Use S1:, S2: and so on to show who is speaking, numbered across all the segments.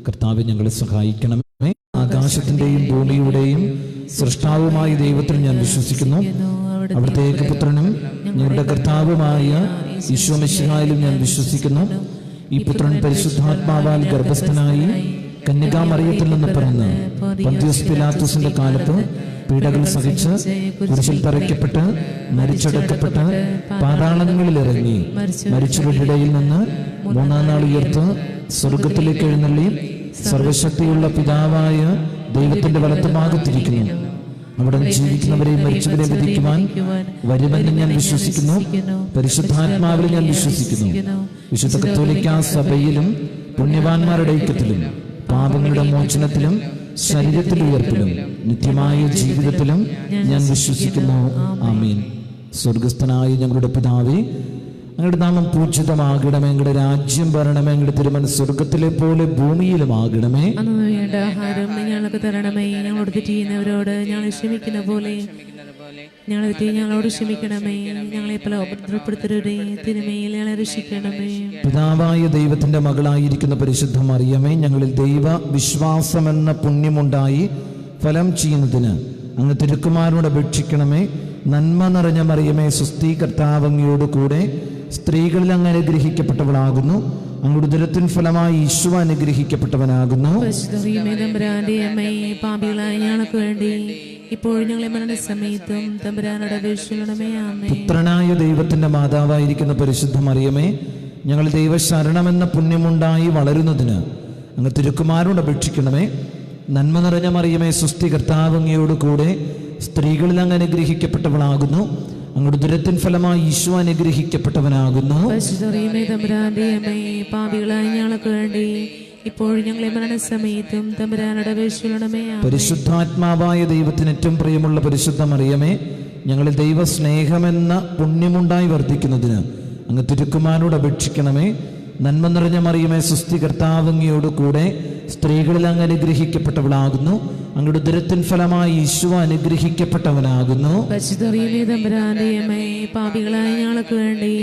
S1: കർത്താവെ ഞങ്ങളെ സഹായിക്കണമേ. ആകാശത്തിന്റെയും ഭൂമിയുടെയും സൃഷ്ടാവുമായ ദൈവത്തിൽ ഞാൻ വിശ്വസിക്കുന്നു. അവിടുത്തെ ഏകപുത്രനും ഞങ്ങളുടെ കർത്താവുമായ ഈശോ മിശിഹായിലും ഞാൻ വിശ്വസിക്കുന്നു. ഈ പുത്രൻ പരിശുദ്ധാത്മാവാൽ ഗർഭസ്ഥനായി കന്യകാമറിയത്തിൽ നിന്ന് പിറന്ന് പൊന്തിയോസ് പിലാത്തോസിന്റെ കാലത്ത് പീഡകൾ സഹിച്ച് കുരിശിൽ തറയ്ക്കപ്പെട്ട് മരിച്ചടക്കപ്പെട്ട് പാതാളങ്ങളിൽ ഇറങ്ങി മരിച്ചവരുടെ ഇടയിൽ നിന്ന് മൂന്നാം നാൾ ഉയർത്ത് സ്വർഗത്തിലേക്ക് എഴുന്നള്ളി സർവശക്തിയുള്ള പിതാവായ ദൈവത്തിന്റെ വലത്തുഭാഗത്തിരിക്കുന്നു. അവിടെ ജീവിക്കുന്നവരെയും മരിച്ചവരെയും വിധിക്കുവാൻ വരുമെന്ന് ഞാൻ വിശ്വസിക്കുന്നു. പരിശുദ്ധാത്മാവിൽ ഞാൻ വിശ്വസിക്കുന്നു. വിശുദ്ധ കത്തോലിക്കാ സഭയിലും പുണ്യവാന്മാരുടെ ഐക്യത്തിലും പാപങ്ങളുടെ മോചനത്തിലും ശരീരത്തിലെ ഉയർപ്പിലും നിത്യമായ ജീവിതത്തിലും ഞാൻ വിശ്വസിക്കുന്നു. ആമീൻ. സ്വർഗസ്ഥനായ ഞങ്ങളുടെ പിതാവേ, അങ്ങയുടെ നാമം പൂജിതമാകണമേ. അങ്ങയുടെ രാജ്യം വരണമേ. അങ്ങയുടെ തിരുമനസ്സ് സ്വർഗത്തിലെ പോലെ ഭൂമിയിലുമാകണമേ.
S2: അന്ന് വേണ്ട ആഹാരം ഞങ്ങൾക്ക് തരണമേ. ഞങ്ങളോട് തെറ്റ് ചെയ്യുന്നവരോട് ഞങ്ങൾ ക്ഷമിക്കുന്ന പോലെ ഞങ്ങളോട് ക്ഷമിക്കണമേ. ഞങ്ങളെ ഉപദ്രവപ്പെടുത്തരുതേ, തിന്മയിൽ ഞങ്ങളെ രക്ഷിക്കണമേ.
S1: പിതാവായ ദൈവത്തിന്റെ മകളായിരിക്കുന്ന പരിശുദ്ധ മറിയമേ, ഞങ്ങളിൽ ദൈവ വിശ്വാസമെന്ന പുണ്യമുണ്ടായി ഫലം ചെയ്യുന്നതിന് അങ്ങ് തിരുക്കുമാരനോട് അപേക്ഷിക്കണമേ. നന്മ നിറഞ്ഞ മറിയമേ, സ്വസ്തി, കർത്താവ് അങ്ങയോട് കൂടെ സ്ത്രീകളിൽ അങ്ങ് അനുഗ്രഹിക്കപ്പെട്ടവളാകുന്നു. അങ്ങയുടെ ഉദരത്തിൻ ഫലമായി ഈശോ അനുഗ്രഹിക്കപ്പെട്ടവനാകുന്നു.
S2: പാപികളായ ഞങ്ങൾക്ക് വേണ്ടി ഇപ്പോഴും ഞങ്ങളെ മരണസമയത്തും തമ്പുരാനോട് അപേക്ഷിക്കണമേ. ആമേൻ.
S1: പുത്രനായ ദൈവത്തിന്റെ മാതാവായിരിക്കുന്ന പരിശുദ്ധ മറിയമേ, ഞങ്ങൾ ദൈവശരണമെന്ന പുണ്യമുണ്ടായി വളരുന്നതിന് അങ്ങ് തിരുക്കുമാരനോട് അപേക്ഷിക്കണമേ. നന്മ നിറഞ്ഞ മറിയമേ, സ്വസ്തി, കർത്താവ് അങ്ങയോട് കൂടെ സ്ത്രീകളിൽ അങ്ങ് അനുഗ്രഹിക്കപ്പെട്ടവളാകുന്നു. അങ്ങയുടെ ഉദരത്തിൻ ഫലമായി ഈശോ അനുഗ്രഹിക്കപ്പെട്ടവനാകുന്നു.
S2: പാപികളായ ഞങ്ങൾക്ക് വേണ്ടി ഇപ്പോഴും ഞങ്ങളെ മരണസമയത്തും തമ്പുരാനോട് അപേക്ഷിക്കണമേ.
S1: പരിശുദ്ധാത്മാവായ ദൈവത്തിന് ഏറ്റവും പ്രിയമുള്ള പരിശുദ്ധ മറിയമേ, ഞങ്ങളിൽ ദൈവസ്നേഹമെന്ന പുണ്യമുണ്ടായി വർദ്ധിക്കുന്നതിന് അങ്ങ് തിരുക്കുമാരനോട് അപേക്ഷിക്കണമേ. നന്മ നിറഞ്ഞ മറിയമേ, സ്വസ്തി, കർത്താവ് അങ്ങയോട് കൂടെ സ്ത്രീകളിൽ അങ്ങ് അനുഗ്രഹിക്കപ്പെട്ടവളാകുന്നു. അങ്ങയുടെ ഉദരത്തിൻ ഫലമായി ഈശോ അനുഗ്രഹിക്കപ്പെട്ടവനാകുന്നു.
S2: പാപികളായ ഞങ്ങൾക്ക് വേണ്ടി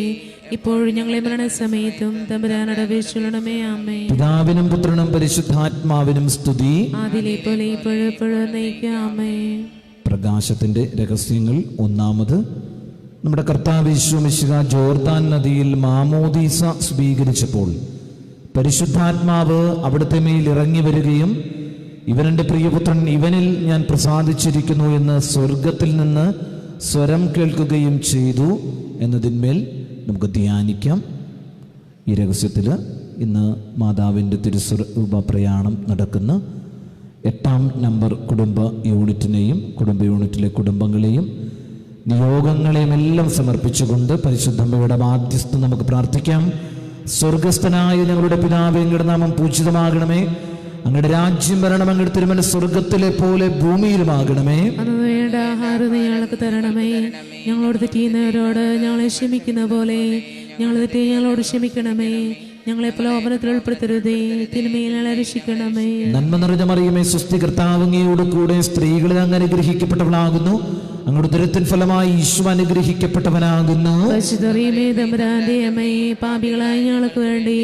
S2: ഇപ്പോഴും ഞങ്ങളെ മരണസമയത്തും തമ്പുരാനോട് അപേക്ഷിക്കണമേ. ആമേൻ.
S1: പിതാവിനും പുത്രനും പരിശുദ്ധാത്മാവിനും സ്തുതി,
S2: ആദിയിലെ പോലെ ഇപ്പോഴും എപ്പോഴും എന്നേക്കും. ആമേൻ.
S1: പ്രകാശത്തിന്റെ രഹസ്യങ്ങൾ. ഒന്നാമത്, നമ്മുടെ കർത്താവ് ഈശോ മിശിഹാ ജോർദാൻ നദിയിൽ മാമോദീസ സ്വീകരിച്ചപ്പോൾ പരിശുദ്ധാത്മാവ് അവിടുത്തെ മേൽ ഇറങ്ങി വരികയും ഇവനെൻ്റെ പ്രിയപുത്രൻ, ഇവനിൽ ഞാൻ പ്രസാദിച്ചിരിക്കുന്നു എന്ന് സ്വർഗത്തിൽ നിന്ന് സ്വരം കേൾക്കുകയും ചെയ്തു എന്നതിന്മേൽ നമുക്ക് ധ്യാനിക്കാം. ഈ രഹസ്യത്തിൽ ഇന്ന് മാതാവിൻ്റെ തിരുസ്വരൂപ പ്രയാണം നടക്കുന്ന 8ാം നമ്പർ കുടുംബ യൂണിറ്റിനെയും കുടുംബ യൂണിറ്റിലെ കുടുംബങ്ങളെയും നിയോഗങ്ങളെയും എല്ലാം സമർപ്പിച്ചുകൊണ്ട് പരിശുദ്ധമ്മയുടെ മാധ്യസ്ഥം നമുക്ക് പ്രാർത്ഥിക്കാം. സ്വർഗസ്ഥനായ ഞങ്ങളുടെ പിതാവേ, അങ്ങയുടെ നാമം പൂജിതമാകണമേ. അങ്ങയുടെ രാജ്യം വരണം. അങ്ങയുടെ തിരുമനസ്സ് സ്വർഗത്തിലെ പോലെ ഭൂമിയിലുമാകണമേ.
S2: അന്ന് വേണ്ട ആഹാരം ഞങ്ങൾക്ക് തരണമേ. ഞങ്ങളോട് തെറ്റ് ചെയ്യുന്നവരോട് ഞങ്ങളെ ക്ഷമിക്കുന്ന പോലെ ഞങ്ങളോട് ക്ഷമിക്കണമേ. ഞങ്ങളെ പ്രലോഭനത്തിൽ ഉൾപ്പെടുത്തരുതേ, തിന്മയിൽ ഞങ്ങളെ രക്ഷിക്കണമേ.
S1: നന്മ നിറഞ്ഞ മറിയമേ, സ്വസ്തി, കർത്താവ് അങ്ങയോട് കൂടെ സ്ത്രീകളിൽ അങ്ങ് അനുഗ്രഹിക്കപ്പെട്ടവളാകുന്നു. അങ്ങയുടെ ഉദരത്തിൻ ഫലമായി ഈശോ അനുഗ്രഹിക്കപ്പെട്ടവനാകുന്നു.
S2: പാപികളായ ഞങ്ങൾക്ക് വേണ്ടി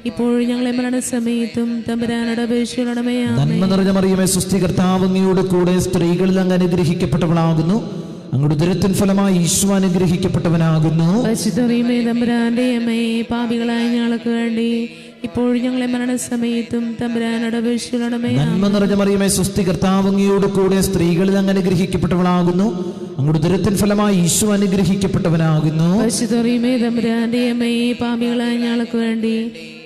S2: ഇപ്പോഴും ഞങ്ങളെ മരണസമയത്തും തമ്പുരാനോട് അപേക്ഷിക്കണമേ.
S1: നന്മ നിറഞ്ഞ മറിയമേ, സ്വസ്തി, കർത്താവ് അങ്ങയോട് കൂടെ സ്ത്രീകളിൽ അങ്ങ് അനുഗ്രഹിക്കപ്പെട്ടവളാകുന്നു. അങ്ങയുടെ ഉദരത്തിൻ ഫലമായി ഈശോ അനുഗ്രഹിക്കപ്പെട്ടവനാകുന്നു.
S2: പാപികളായ ഞങ്ങൾക്ക് വേണ്ടി ഇപ്പോഴും ഞങ്ങളെ മരണസമയത്തും തമ്പുരാനോട് അപേക്ഷിക്കണമേ.
S1: നന്മ നിറഞ്ഞ മറിയമേ, സ്വസ്തി, കർത്താവ് അങ്ങയോട് കൂടെ സ്ത്രീകളിൽ അങ്ങ് അനുഗ്രഹിക്കപ്പെട്ടവളാകുന്നു. അങ്ങയുടെ ഉദരത്തിൻ ഫലമായി ഈശോ അനുഗ്രഹിക്കപ്പെട്ടവനാകുന്നു.
S2: പാപികളായ ഞങ്ങൾക്ക് വേണ്ടി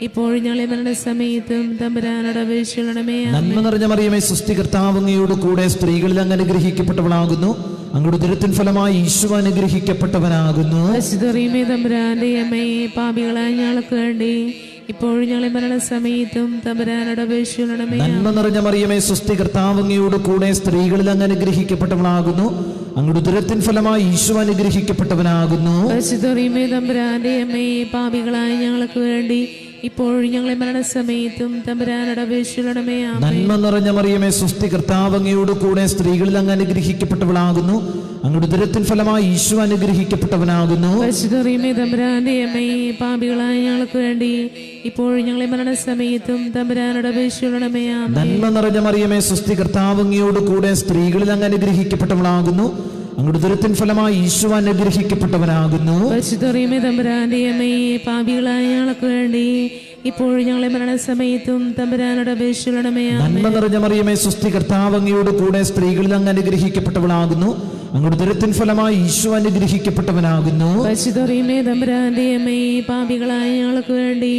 S2: ഇപ്പോഴും ഞങ്ങളെ മരണസമയത്തും തമ്പുരാനോട് അപേക്ഷിക്കണമേ.
S1: നന്മ നിറഞ്ഞ മറിയമേ, സ്വസ്തി, കർത്താവ് അങ്ങയോട് കൂടെ സ്ത്രീകളിൽ അങ്ങ് അനുഗ്രഹിക്കപ്പെട്ടവളാകുന്നു. അങ്ങയുടെ ഉദരത്തിൻ ഫലമായി ഈശോ അനുഗ്രഹിക്കപ്പെട്ടവനാകുന്നു.
S2: പാപികളായ ഞങ്ങൾക്ക് വേണ്ടി ഇപ്പോഴും ഞങ്ങളെ മരണസമയത്തും തമ്പുരാനോട് അപേക്ഷിക്കണമേ.
S1: നന്മ നിറഞ്ഞ മറിയമേ, സ്വസ്തി, കർത്താവ് അങ്ങയോട് കൂടെ സ്ത്രീകളിൽ അങ്ങ് അനുഗ്രഹിക്കപ്പെട്ടവളാകുന്നു. അങ്ങയുടെ ഉദരത്തിൻ ഫലമായി ഈശോ അനുഗ്രഹിക്കപ്പെട്ടവനാകുന്നു.
S2: പരിശുദ്ധമേ തമ്പുരാന്റെ അമ്മേ, പാപികളായ ഞങ്ങൾക്ക് വേണ്ടി ഇപ്പോഴും ഞങ്ങളെ മരണസമയത്തും തമ്പുരാനോട് അപേക്ഷിക്കണമേ. ആമേൻ.
S1: നന്മ നിറഞ്ഞ മറിയമേ, സ്വസ്തി, കർത്താവ് അങ്ങയോട് കൂടെ സ്ത്രീകളിൽ അങ്ങ് അനുഗ്രഹിക്കപ്പെട്ടവളാകുന്നു. അങ്ങയുടെ ഉദരത്തിൻ ഫലമായി ഈശോ അനുഗ്രഹിക്കപ്പെട്ടവനാകുന്നു.
S2: പരിശുദ്ധമേ തമ്പുരാന്റെ അമ്മേ, പാപികളായ ഞങ്ങൾക്ക് വേണ്ടി ഇപ്പോഴും ഞങ്ങളെ മരണസമയത്തും തമ്പുരാനോട് അപേക്ഷിക്കണമേ. ആമേൻ.
S1: നന്മ നിറഞ്ഞ മറിയമേ, സ്വസ്തി, കർത്താവ് അങ്ങയോട് കൂടെ സ്ത്രീകളിൽ അങ്ങ് അനുഗ്രഹിക്കപ്പെട്ടവളാകുന്നു. അങ്ങയുടെ ഉദരത്തിൻ ഫലമായി ഈശോ അനുഗ്രഹിക്കപ്പെട്ടവനാകുന്നു.
S2: പരിശുദ്ധമേ തമ്പുരാന്റെ അമ്മേ, പാപികളായ ഞങ്ങൾക്ക് വേണ്ടി ഇപ്പോഴും ഞങ്ങളെ മരണസമയത്തും തമ്പുരാനോട് അപേക്ഷിക്കണമേ.
S1: നന്മ നിറഞ്ഞ മറിയമേ, സ്വസ്തി, കർത്താവ് അങ്ങയോട് കൂടെ സ്ത്രീകളിൽ അങ്ങ് അനുഗ്രഹിക്കപ്പെട്ടവളാകുന്നു. അങ്ങയുടെ ഉദരത്തിൻ ഫലമായി ഈശോ അനുഗ്രഹിക്കപ്പെട്ടവനാകുന്നു.
S2: പരിശുദ്ധമേ തമ്പുരാന്റെ അമ്മേ, പാപികളായ ഞങ്ങൾക്ക് വേണ്ടി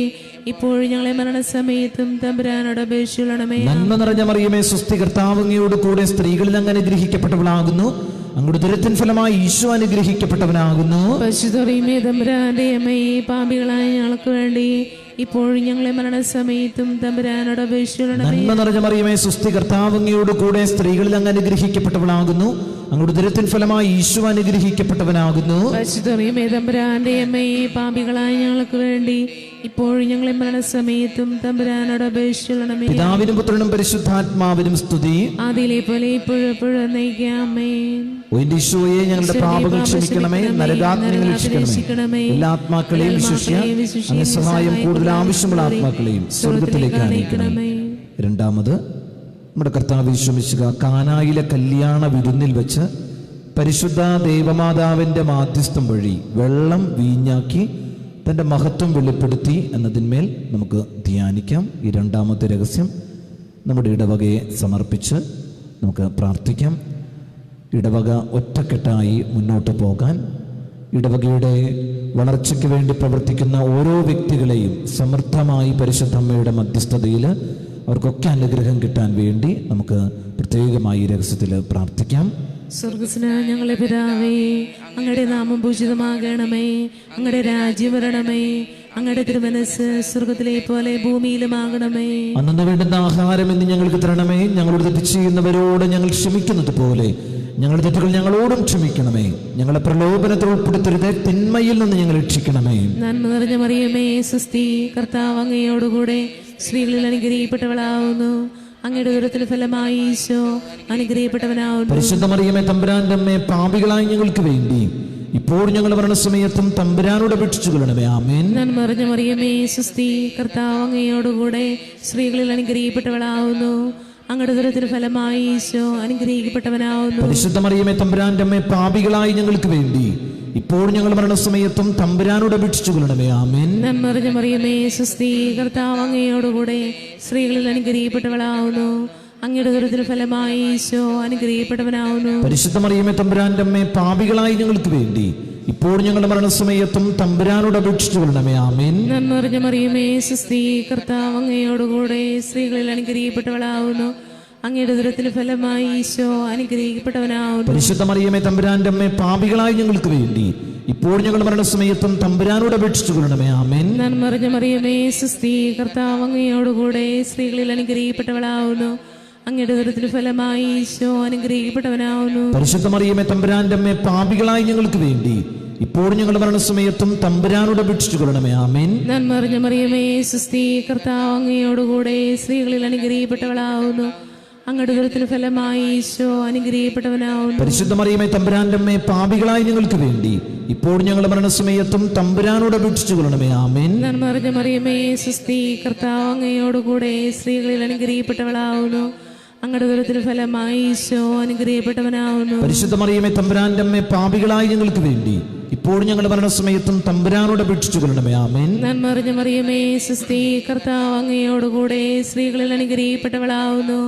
S2: ഇപ്പോഴും ഞങ്ങളെ മരണസമയത്തും തമ്പുരാനോട് അപേക്ഷിക്കണമേ.
S1: നന്മ നിറഞ്ഞ മറിയമേ, സ്വസ്തി, കർത്താവ് അങ്ങയോട് കൂടെ സ്ത്രീകളിൽ അങ്ങ് അനുഗ്രഹിക്കപ്പെട്ടവളാകുന്നു. അങ്ങയുടെ ഉദരത്തിൻ ഫലമായി ഈശോ അനുഗ്രഹിക്കപ്പെട്ടവനാകുന്നു.
S2: പരിശുദ്ധമേ തമ്പുരാന്റെ അമ്മേ, പാപികളായ ഞങ്ങൾക്ക് വേണ്ടി ഇപ്പോഴും ഞങ്ങളെ മരണസമയത്തും തമ്പുരാനോട് അപേക്ഷിക്കണമേ.
S1: നന്മ നിറഞ്ഞ മറിയമേ, സ്വസ്തി, കർത്താവ് അങ്ങയോട് കൂടെ സ്ത്രീകളിൽ അങ്ങ് അനുഗ്രഹിക്കപ്പെട്ടവളാകുന്നു. അങ്ങയുടെ ഉദരത്തിൻ ഫലമായി ഈശോ അനുഗ്രഹിക്കപ്പെട്ടവനാകുന്നു.
S2: പരിശുദ്ധമേ തമ്പുരാന്റെ അമ്മേ, പാപികളായ ഞങ്ങൾക്ക് വേണ്ടി ഇപ്പോഴും ഞങ്ങളെ മരണസമയത്തും തമ്പുരാനോട് അപേക്ഷിക്കണമേ.
S1: പിതാവിനും പുത്രനും പരിശുദ്ധാത്മാവിനും സ്തുതി.
S2: ആദിയിലെ പോലെ ഇപ്പോഴും എപ്പോഴും നയിക്കാമേ.
S1: ഓ എന്റെ ഈശോയെ, ഞങ്ങളുടെ പാപങ്ങൾ ക്ഷമിക്കണമേ, നരകാത്മകൾ രക്ഷിക്കണമേ. എല്ലാ ആത്മാക്കളെയും വിശിഷ്യ അങ്ങ് സഹായം കൂടുതൽ ആവശ്യമുള്ള ആത്മാക്കളെയും സ്വർഗത്തിലേക്ക് ആനയിക്കണമേ. രണ്ടാമത്, നമ്മുടെ കർത്താവ് യേശു മിശിഹ കാനായിലെ കല്യാണ വിരുന്നിൽ വെച്ച് പരിശുദ്ധ ദൈവമാതാവിൻ്റെ മാധ്യസ്ഥം വഴി വെള്ളം വീഞ്ഞാക്കി തൻ്റെ മഹത്വം വെളിപ്പെടുത്തി എന്നതിന്മേൽ നമുക്ക് ധ്യാനിക്കാം. ഈ രണ്ടാമത്തെ രഹസ്യം നമ്മുടെ ഇടവകയെ സമർപ്പിച്ച് നമുക്ക് പ്രാർത്ഥിക്കാം. ഇടവക ഒറ്റക്കെട്ടായി മുന്നോട്ട് പോകാൻ, ഇടവകയുടെ വളർച്ചയ്ക്ക് വേണ്ടി പ്രവർത്തിക്കുന്ന ഓരോ വ്യക്തികളെയും സമൃദ്ധമായി പരിശുദ്ധ അമ്മയുടെ മധ്യസ്ഥതയിൽ അവർക്കൊക്കെ അനുഗ്രഹം കിട്ടാൻ വേണ്ടി നമുക്ക് പ്രത്യേകമായി ഈ രഹസ്യത്തിൽ പ്രാർത്ഥിക്കാം.
S2: സ്വർഗസ്നായ ഞങ്ങളുടെ പിതാവേ, അങ്ങയുടെ നാമം പൂജിതമാകണമേ. അങ്ങയുടെ രാജ്യം വരണമേ. അങ്ങയുടെ തിരുമനസ് സ്വർഗത്തിലെ പോലെ ഭൂമിയിലുമാകണമേ.
S1: അന്നു വേണ്ടുന്ന ആഹാരം ഇന്ന് ഞങ്ങൾക്ക് തരണമേ. ഞങ്ങളോട് തെറ്റ് ചെയ്യുന്നവരോട് ഞങ്ങൾ ക്ഷമിക്കുന്നത് പോലെ ഞങ്ങളുടെ തെറ്റുകൾ ഞങ്ങളോടും ക്ഷമിക്കണമേ. ഞങ്ങളെ പ്രലോഭനത്തിൽ ഉൾപ്പെടുത്തരുത്, തിന്മയിൽ നിന്ന് ഞങ്ങൾ രക്ഷിക്കണമേ.
S2: നന്മ നിറഞ്ഞ മറിയമേ, സ്വസ്തി, കർത്താവ് അങ്ങയോടുകൂടെ സ്ത്രീകളിൽ അനുഗ്രഹിക്കപ്പെട്ടവളാവുന്നു. അങ്ങയുടെ ഉദരത്തിൻ ഫലമായി ഈശോ അനുഗ്രഹിക്കപ്പെട്ടവനാവുന്നു.
S1: പരിശുദ്ധ മറിയമേ, തമ്പുരാന്റെ അമ്മേ, പാപികളായ ഞങ്ങൾക്ക് വേണ്ടി ഇപ്പോൾ ഞങ്ങൾ മരണസമയത്തും തമ്പുരാനോട് അപേക്ഷിച്ചു കൊള്ളണമേ. ആമേൻ.
S2: നന്മ നിറഞ്ഞ മറിയമേ, സ്വസ്തി, കർത്താവ് അങ്ങയോടുകൂടെ സ്ത്രീകളിൽ അനുഗ്രഹിക്കപ്പെട്ടവളാവുന്നു. അങ്ങയുടെ ഉദരത്തിൻ ഫലമായി ഈശോ അനുഗ്രഹിക്കപ്പെട്ടവനാവുന്നു.
S1: പരിശുദ്ധ മറിയമേ, തമ്പുരാന്റെ അമ്മേ, പാപികളായ ഞങ്ങൾക്ക് വേണ്ടി ഇപ്പോൾ ഞങ്ങൾ മരണസമയത്തും തമ്പുരാനോട് അപേക്ഷിച്ചു കൊള്ളണമേ. ആമേൻ.
S2: നന്മ നിറഞ്ഞ മറിയമേ, സ്വസ്തി, കർത്താവ് അങ്ങയോടുകൂടെ സ്ത്രീകളിൽ അനുഗ്രഹിക്കപ്പെട്ടവളാവുന്നു. അങ്ങയുടെ ഉദരത്തിൻ ഫലമായി ഈശോ അനുഗ്രഹിക്കപ്പെട്ടവനാവുന്നു.
S1: പരിശുദ്ധ മറിയമേ, തമ്പുരാന്റെ അമ്മേ, പാപികളായ ഞങ്ങൾക്ക് വേണ്ടി ഇപ്പോൾ ഞങ്ങളുടെ മരണസമയത്തും തമ്പുരാനോട് അപേക്ഷിച്ചു കൊള്ളണമേ. ആമേൻ.
S2: നന്മ നിറഞ്ഞ മറിയമേ, സ്വസ്തി, കർത്താവ് അങ്ങയോടുകൂടെ സ്ത്രീകളിൽ അനുഗ്രഹിക്കപ്പെട്ടവളാവുന്നു. അങ്ങയുടെ ഉദരത്തിൻ ഫലമായി ഈശോ അനുഗ്രഹിക്കപ്പെട്ടവനാവുന്നു.
S1: പരിശുദ്ധ മറിയമേ, തമ്പുരാന്റെ അമ്മേ, പാപികളായ ഞങ്ങൾക്ക് വേണ്ടി ഇപ്പോൾ ഞങ്ങളുടെ മരണസമയത്തും തമ്പുരാനോട് അപേക്ഷിച്ചു കൊള്ളണമേ. ആമേൻ.
S2: നന്മ നിറഞ്ഞ മറിയമേ, സ്വസ്തി, കർത്താവ് അങ്ങയോടുകൂടെ സ്ത്രീകളിൽ അനുഗ്രഹിക്കപ്പെട്ടവളാവുന്നു. അങ്ങയുടെ ഉദരത്തിൻ ഫലമായി ഈശോ അനുഗ്രഹിക്കപ്പെട്ടവനാവുന്നു.
S1: പരിശുദ്ധ മറിയമേ, തമ്പുരാന്റെ അമ്മേ, പാപികളായ ഞങ്ങൾക്ക് വേണ്ടി ഇപ്പോൾ ഞങ്ങളുടെ മരണസമയത്തും തമ്പുരാനോട് അപേക്ഷിച്ചു കൊള്ളണമേ. ആമേൻ.
S2: നന്മ നിറഞ്ഞ മറിയമേ, സ്വസ്തി, കർത്താവ് അങ്ങയോടുകൂടെ സ്ത്രീകളിൽ അനുഗ്രഹിക്കപ്പെട്ടവളാവുന്നു. അങ്ങയുടെ ഉദരത്തിൻ ഫലമായി ഈശോ അനുഗ്രഹിക്കപ്പെട്ടവനാവുന്നു.
S1: പരിശുദ്ധ മറിയമേ, തമ്പുരാന്റെ അമ്മേ, പാപികളായ ഞങ്ങൾക്ക് വേണ്ടി ഇപ്പോൾ ഞങ്ങളുടെ മരണസമയത്തും തമ്പുരാനോട് അപേക്ഷിച്ചു കൊള്ളണമേ. ആമേൻ.
S2: നന്മ നിറഞ്ഞ മറിയമേ, സ്വസ്തി, കർത്താവ് അങ്ങയോടുകൂടെ സ്ത്രീകളിൽ അനുഗ്രഹിക്കപ്പെട്ടവളാവുന്നു. അങ്ങയുടെ ഉദരത്തിൻ ഫലമായി ഈശോ അനുഗ്രഹിക്കപ്പെട്ടവനാവുന്നു.
S1: പരിശുദ്ധ മറിയമേ, തമ്പുരാന്റെ അമ്മേ, പാപികളായ ഞങ്ങൾക്ക് വേണ്ടി ഇപ്പോൾ ഞങ്ങളുടെ മരണസമയത്തും തമ്പുരാനോട് അപേക്ഷിച്ചു കൊള്ളണമേ. ആമേൻ.
S2: നന്മ നിറഞ്ഞ മറിയമേ, സ്വസ്തി, കർത്താവ് അങ്ങയോടുകൂടെ സ്ത്രീകളിൽ അനുഗ്രഹിക്കപ്പെട്ടവളാവുന്നു.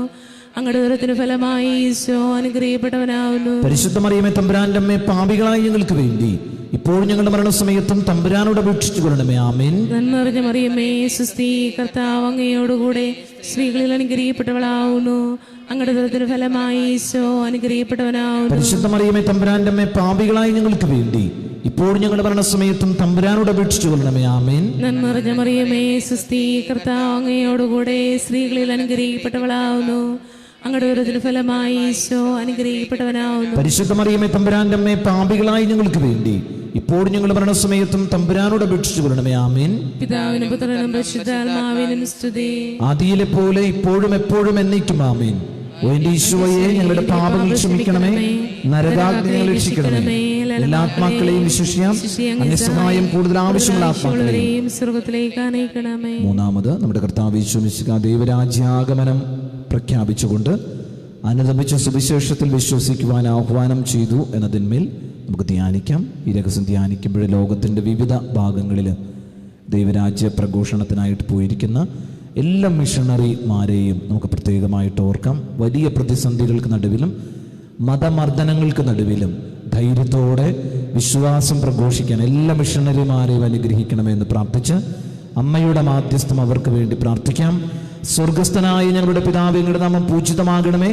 S2: അങ്ങയുടെ ഉദരത്തിൻ ഫലമായി ഈശോ അനുഗ്രഹിക്കപ്പെട്ടവനാവുന്നു.
S1: പരിശുദ്ധ മറിയമേ, തമ്പുരാന്റെ അമ്മേ, പാപികളായ ഞങ്ങൾക്ക് വേണ്ടി ഇപ്പോൾ ഞങ്ങളുടെ മരണസമയത്തും തമ്പുരാനോട് അപേക്ഷിച്ചു കൊള്ളണമേ. ആമേൻ.
S2: നന്മ നിറഞ്ഞ മറിയമേ, സ്വസ്തി, കർത്താവ് അങ്ങയോടുകൂടെ സ്ത്രീകളിൽ അനുഗ്രഹിക്കപ്പെട്ടവളാവുന്നു. അങ്ങയുടെ ഉദരത്തിൻ ഫലമായി ഈശോ അനുഗ്രഹിക്കപ്പെട്ടവനാവുന്നു.
S1: പരിശുദ്ധ മറിയമേ, തമ്പുരാന്റെ അമ്മേ, പാപികളായ ഞങ്ങൾക്ക് വേണ്ടി ഇപ്പോൾ ഞങ്ങളുടെ മരണസമയത്തും തമ്പുരാനോട് അപേക്ഷിച്ചു കൊള്ളണമേ. ആമേൻ.
S2: നന്മ നിറഞ്ഞ മറിയമേ, സ്വസ്തി, കർത്താവ് അങ്ങയോടുകൂടെ സ്ത്രീകളിൽ അനുഗ്രഹിക്കപ്പെട്ടവളാവുന്നു. അങ്ങയുടെ ഉദരത്തിന് ഫലമായി ഈശോ അനുഗ്രഹിക്കപ്പെട്ടവനാവുന്നു.
S1: പരിശുദ്ധ മറിയമേ തമ്പുരാന്റെ അമ്മേ, പാപികളായി ഞങ്ങൾക്ക് വേണ്ടി ഇപ്പോൾ ഞങ്ങളുടെ മരണസമയത്തും തമ്പുരാനോട് അപേക്ഷിച്ചു കൊള്ളണമേ. ആമേൻ.
S2: പിതാവിനും പുത്രനും പരിശുദ്ധാത്മാവിനും സ്തുതി.
S1: ആദിയിലെ പോലെ ഇപ്പോഴും എപ്പോഴും എന്നേക്കും. ആമേൻ. ഓ എന്റെ ഈശോയെ, ഞങ്ങളുടെ പാപങ്ങൾ ക്ഷമിക്കണമേ, നരകാഗ്നി ഞങ്ങളെ രക്ഷിക്കണമേ, എല്ലാ ആത്മാക്കളെയും വിശ്വസിക്കാം, അങ്ങേ സഹായം കൂടുതൽ ആവശ്യമുള്ള ആത്മാക്കളെയും
S2: സ്വർഗ്ഗത്തിലേക്ക് അനയിക്കണമേ.
S1: മൂന്നാമത് നമ്മുടെ കർത്താവ് യേശു മിശിഹാ ദൈവരാജ്യാഗമനം പ്രഖ്യാപിച്ചുകൊണ്ട് അനുദപിച്ച സുവിശേഷത്തിൽ വിശ്വസിക്കുവാൻ ആഹ്വാനം ചെയ്തു എന്നതിന്മേൽ നമുക്ക് ധ്യാനിക്കാം. ഈ രഹസ്യം ധ്യാനിക്കുമ്പോൾ ലോകത്തിൻ്റെ വിവിധ ഭാഗങ്ങളിൽ ദൈവരാജ്യ പ്രഘോഷണത്തിനായിട്ട് പോയിരിക്കുന്ന എല്ലാ മിഷണറിമാരെയും നമുക്ക് പ്രത്യേകമായിട്ട് ഓർക്കാം. വലിയ പ്രതിസന്ധികൾക്ക് നടുവിലും മതമർദ്ദനങ്ങൾക്ക് നടുവിലും ധൈര്യത്തോടെ വിശ്വാസം പ്രഘോഷിക്കാൻ എല്ലാ മിഷണറിമാരെയും അനുഗ്രഹിക്കണമെന്ന് പ്രാർത്ഥിച്ച് അമ്മയുടെ മാധ്യസ്ഥം അവർക്ക് വേണ്ടി പ്രാർത്ഥിക്കാം. സ്വർഗസ്ഥനായ ഞങ്ങളുടെ പിതാവേ, അങ്ങയുടെ നാമം പൂജിതമാകണമേ,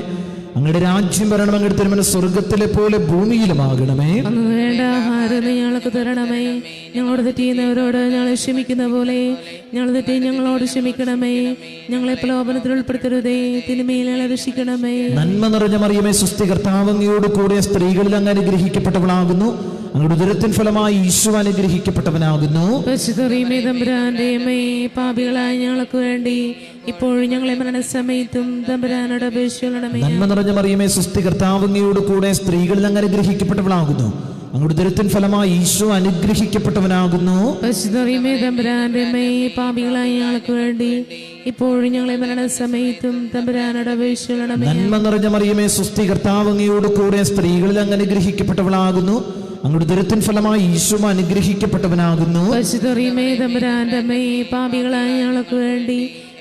S1: അങ്ങയുടെ രാജ്യം വരണം, അങ്ങയുടെ തിരുമനസ്സ് സ്വർഗത്തിലെ പോലെ ഭൂമിയിലുമാകണമേ.
S2: അന്ന് വേണ്ട ആഹാരം ഞങ്ങൾക്ക് തരണമേ, ഞങ്ങളോട് തെറ്റിയുന്നവരോട് ഞങ്ങളെ ക്ഷമിക്കുന്ന പോലെ ഞങ്ങൾ തെറ്റി ഞങ്ങളോട് ക്ഷമിക്കണമേ, ഞങ്ങളെ പ്രലോഭനത്തിൽ ഉൾപ്പെടുത്തരുതേ, തിന്മയിൽ ഞങ്ങളെ രക്ഷിക്കണമേ.
S1: നന്മ നിറഞ്ഞ മറിയമേ, സ്വസ്തി, കർത്താവ് അങ്ങയോട് കൂടെ സ്ത്രീകളിൽ അങ്ങ് അനുഗ്രഹിക്കപ്പെട്ടവളാകുന്നു, അങ്ങയുടെ ഉദരത്തിൻ ഫലമായി ഈശോ അനുഗ്രഹിക്കപ്പെട്ടവനാകുന്നു.
S2: തമ്പുരാന്റെ അമ്മേ, പാപികളായ ഞങ്ങൾക്ക് വേണ്ടി ഇപ്പോഴും ഞങ്ങളെ മരണസമയത്തും തമ്പുരാനോട് അപേക്ഷിക്കണമേ.
S1: നന്മ നിറഞ്ഞ മറിയമേ, സ്വസ്തി, കർത്താവ് അങ്ങയോട് കൂടെ സ്ത്രീകളിൽ അങ്ങ് അനുഗ്രഹിക്കപ്പെട്ടവളാകുന്നു, അങ്ങയുടെ ഉദരത്തിൻ ഫലമായി ഈശോ അനുഗ്രഹിക്കപ്പെട്ടവനാകുന്നു.
S2: തമ്പുരാന്റെ അമ്മേ, പാപികളായ ഞങ്ങൾക്ക് വേണ്ടി ഇപ്പോഴും ഞങ്ങളെ മരണസമയത്തും തമ്പുരാനോട് അപേക്ഷിക്കണമേ.
S1: നന്മ നിറഞ്ഞ മറിയമേ, സ്വസ്തി, കർത്താവ് അങ്ങയോട് കൂടെ സ്ത്രീകളിൽ അങ്ങ് അനുഗ്രഹിക്കപ്പെട്ടവളാകുന്നു, അങ്ങയുടെ ഉദരത്തിൻ ഫലമായി ഈശോ അനുഗ്രഹിക്കപ്പെട്ടവനാകുന്നു.
S2: തമ്പുരാന്റെ അമ്മേ, പാപികളായ ഞങ്ങൾക്ക് വേണ്ടി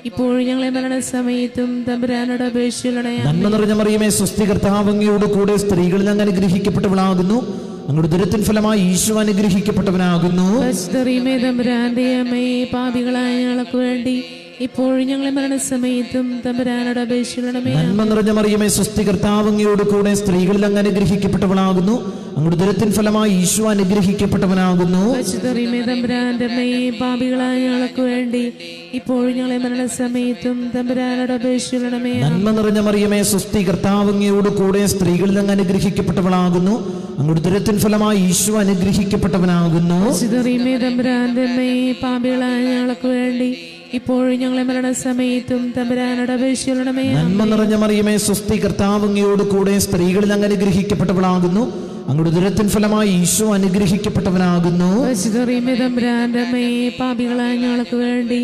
S2: ഇപ്പോഴും ഞങ്ങളെ മരണസമയത്തും തമ്പുരാനോട് അപേക്ഷിക്കണമേ.
S1: നന്മ നിറഞ്ഞ മറിയമേ, സ്വസ്തി, കർത്താവ് അങ്ങയോട് കൂടെ സ്ത്രീകളിൽ അങ്ങ് അനുഗ്രഹിക്കപ്പെട്ടവളാകുന്നു, അങ്ങയുടെ ഉദരത്തിൻ ഫലമായി ഈശോ അനുഗ്രഹിക്കപ്പെട്ടവനാകുന്നു.
S2: തമ്പുരാന്റെ അമ്മേ, പാപികളായ ഞങ്ങൾക്ക് വേണ്ടി ഇപ്പോഴും ഞങ്ങളെ മരണസമയത്തും തമ്പുരാനോട് അപേക്ഷിക്കണമേ.
S1: നന്മ നിറഞ്ഞ മറിയമേ, സ്വസ്തി, കർത്താവ് അങ്ങയോട് കൂടെ സ്ത്രീകളിൽ അങ്ങ് അനുഗ്രഹിക്കപ്പെട്ടവളാകുന്നു, അങ്ങയുടെ ഉദരത്തിൻ ഫലമായി ഈശോ അനുഗ്രഹിക്കപ്പെട്ടവനാകുന്നു.
S2: തമ്പുരാന്റെ അമ്മേ, പാപികളായ ഞങ്ങൾക്ക് വേണ്ടി ഇപ്പോഴും ഞങ്ങളെ മരണസമയത്തും തമ്പുരാനോട് അപേക്ഷിക്കണമേ.
S1: നന്മ നിറഞ്ഞ മറിയമേ, സ്വസ്തി, കർത്താവ് അങ്ങയോട് കൂടെ സ്ത്രീകളിൽ അങ്ങ് അനുഗ്രഹിക്കപ്പെട്ടവളാകുന്നു, അങ്ങയുടെ ഉദരത്തിൻ ഫലമായി ഈശോ അനുഗ്രഹിക്കപ്പെട്ടവനാകുന്നു.
S2: തമ്പുരാന്റെ അമ്മേ, പാപികളായ ഞങ്ങൾക്ക് വേണ്ടി ഇപ്പോഴും ഞങ്ങളെ മരണസമയത്തും തമ്പുരാനോട് അപേക്ഷിക്കണമേ.
S1: നന്മ നിറഞ്ഞ മറിയമേ, സ്വസ്തി, കർത്താവ് അങ്ങയോട് കൂടെ സ്ത്രീകളിൽ അങ്ങ് അനുഗ്രഹിക്കപ്പെട്ടവളാകുന്നു, അങ്ങയുടെ ഉദരത്തിൻ ഫലമായി ഈശോ അനുഗ്രഹിക്കപ്പെട്ടവനാകുന്നു.
S2: തമ്പുരാന്റെ അമ്മേ, പാപികളായ ഞങ്ങൾക്ക് വേണ്ടി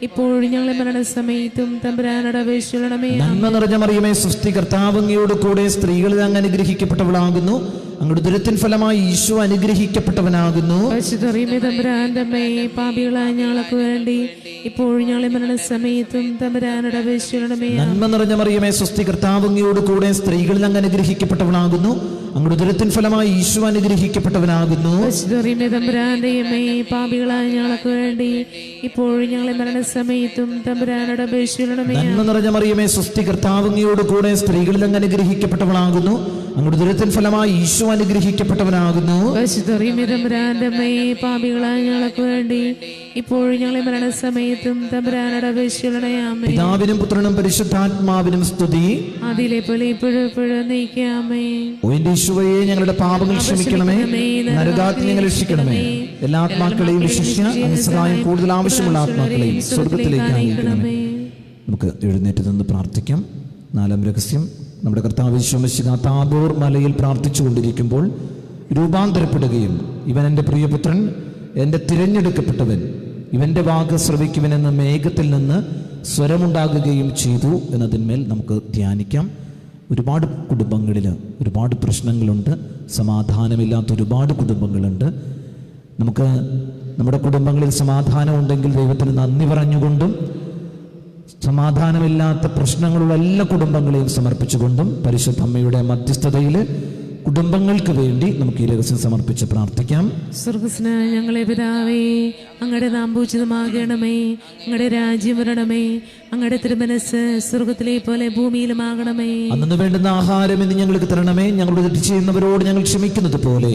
S2: ഇപ്പോഴും ഞങ്ങളെ മരണസമയത്തും തമ്പുരാനോട് അപേക്ഷിക്കണമേ.
S1: നന്മ നിറഞ്ഞ മറിയമേ, സ്വസ്തി, കർത്താവ് അങ്ങയോട് കൂടെ സ്ത്രീകളിൽ അങ്ങ് അനുഗ്രഹിക്കപ്പെട്ടവളാകുന്നു, അങ്ങയുടെ ഉദരത്തിൻ ഫലമായി ഈശോ അനുഗ്രഹിക്കപ്പെട്ടവനാകുന്നു.
S2: തമ്പുരാന്റെ അമ്മേ, പാപികളായ ഞങ്ങൾക്ക് വേണ്ടി ഇപ്പോഴും ഞങ്ങളെ മരണസമയത്തും തമ്പുരാനോട് അപേക്ഷിക്കണമേ.
S1: നന്മ നിറഞ്ഞ മറിയമേ, സ്വസ്തി, കർത്താവ് അങ്ങയോട് കൂടെ സ്ത്രീകളിൽ അങ്ങ് അനുഗ്രഹിക്കപ്പെട്ടവളാകുന്നു, അങ്ങയുടെ ഉദരത്തിൻ ഫലമായി ഈശോ അനുഗ്രഹിക്കപ്പെട്ടവനാകുന്നു.
S2: തമ്പുരാന്റെ അമ്മേ, പാപികളായ ഞങ്ങൾക്ക് വേണ്ടി ഇപ്പോഴും ഞങ്ങളെ മരണസമയത്തും തമ്പുരാനോട് അപേക്ഷിക്കണമേ.
S1: നന്മ നിറഞ്ഞ മറിയമേ, സ്വസ്തി, കർത്താവ് അങ്ങയോട് കൂടെ സ്ത്രീകളിൽ അങ്ങ് അനുഗ്രഹിക്കപ്പെട്ടവളാകുന്നു, അങ്ങയുടെ ഉദരത്തിൻ ഫലമായി ഈശോ അനുഗ്രഹിക്കപ്പെട്ടവനാകുന്നു.
S2: തമ്പുരാന്റെ അമ്മേ, പാപികളായ ഞങ്ങൾക്ക് വേണ്ടി ഇപ്പോഴും ഞങ്ങളെ മരണസമയത്തും തമ്പുരാനോട് അപേക്ഷിക്കണമേ. ആമേൻ.
S1: പിതാവിനും പുത്രനും പരിശുദ്ധാത്മാവിനും സ്തുതി.
S2: അതിലെ പോലെ ഇപ്പോഴും എപ്പോഴും നയിക്കാമേ.
S1: ഓ എന്റെ ഈശോയെ, ഞങ്ങളുടെ പാപങ്ങൾ ക്ഷമിക്കണമേ, നരകാഗ്നി ഞങ്ങളെ രക്ഷിക്കണമേ, എല്ലാ ആത്മാക്കളെയും വിശ്വസിച്ച് അങ്ങ് സഹായം കൂടുതൽ ആവശ്യമുള്ള ആത്മാക്കളെയും സ്വർഗത്തിലേക്ക് അയക്കണമേ. നമുക്ക് എഴുന്നേറ്റ് നിന്ന് പ്രാർത്ഥിക്കാം. നാലാം രഹസ്യം, നമ്മുടെ കർത്താവ് യേശു മിശിഹാ താബോർ മലയിൽ പ്രാർത്ഥിച്ചു കൊണ്ടിരിക്കുമ്പോൾ രൂപാന്തരപ്പെടുകയും ഇവൻ എൻ്റെ പ്രിയപുത്രൻ, എൻ്റെ തിരഞ്ഞെടുക്കപ്പെട്ടവൻ, ഇവൻ്റെ വാക്ക് ശ്രവിക്കുവനെന്ന് മേഘത്തിൽ നിന്ന് സ്വരമുണ്ടാകുകയും ചെയ്തു എന്നതിന്മേൽ നമുക്ക് ധ്യാനിക്കാം. ഒരുപാട് കുടുംബങ്ങളിൽ ഒരുപാട് പ്രശ്നങ്ങളുണ്ട്, സമാധാനമില്ലാത്ത ഒരുപാട് കുടുംബങ്ങളുണ്ട്. നമുക്ക് നമ്മുടെ കുടുംബങ്ങളിൽ സമാധാനം ഉണ്ടെങ്കിൽ ദൈവത്തിന് നന്ദി പറഞ്ഞുകൊണ്ടും സമാധാനമില്ലാത്ത പ്രശ്നങ്ങളുള്ള എല്ലാ കുടുംബങ്ങളെയും സമർപ്പിച്ചുകൊണ്ടും പരിശുദ്ധ അമ്മയുടെ മധ്യസ്ഥതയിൽ കുടുംബങ്ങൾക്ക് വേണ്ടി നമുക്ക് ഈ രഹസ്യം സമർപ്പിച്ച് പ്രാർത്ഥിക്കാം.
S2: സ്വർഗ്ഗസ്നായ ഞങ്ങളെ പിതാവേ, അങ്ങയുടെ നാമം പൂജിതമാകണമേ, അങ്ങയുടെ രാജ്യം വരണമേ, അങ്ങയുടെ തിരുമനസ്സ് സ്വർഗത്തിലെ പോലെ ഭൂമിയിലുമാകണമേ.
S1: അന്നു വേണ്ടുന്ന ആഹാരം ഇന്ന് ഞങ്ങൾക്ക് തരണമേ, ഞങ്ങളുടെ തെറ്റ് ചെയ്യുന്നവരോട് ഞങ്ങൾ ക്ഷമിക്കുന്നത് പോലെ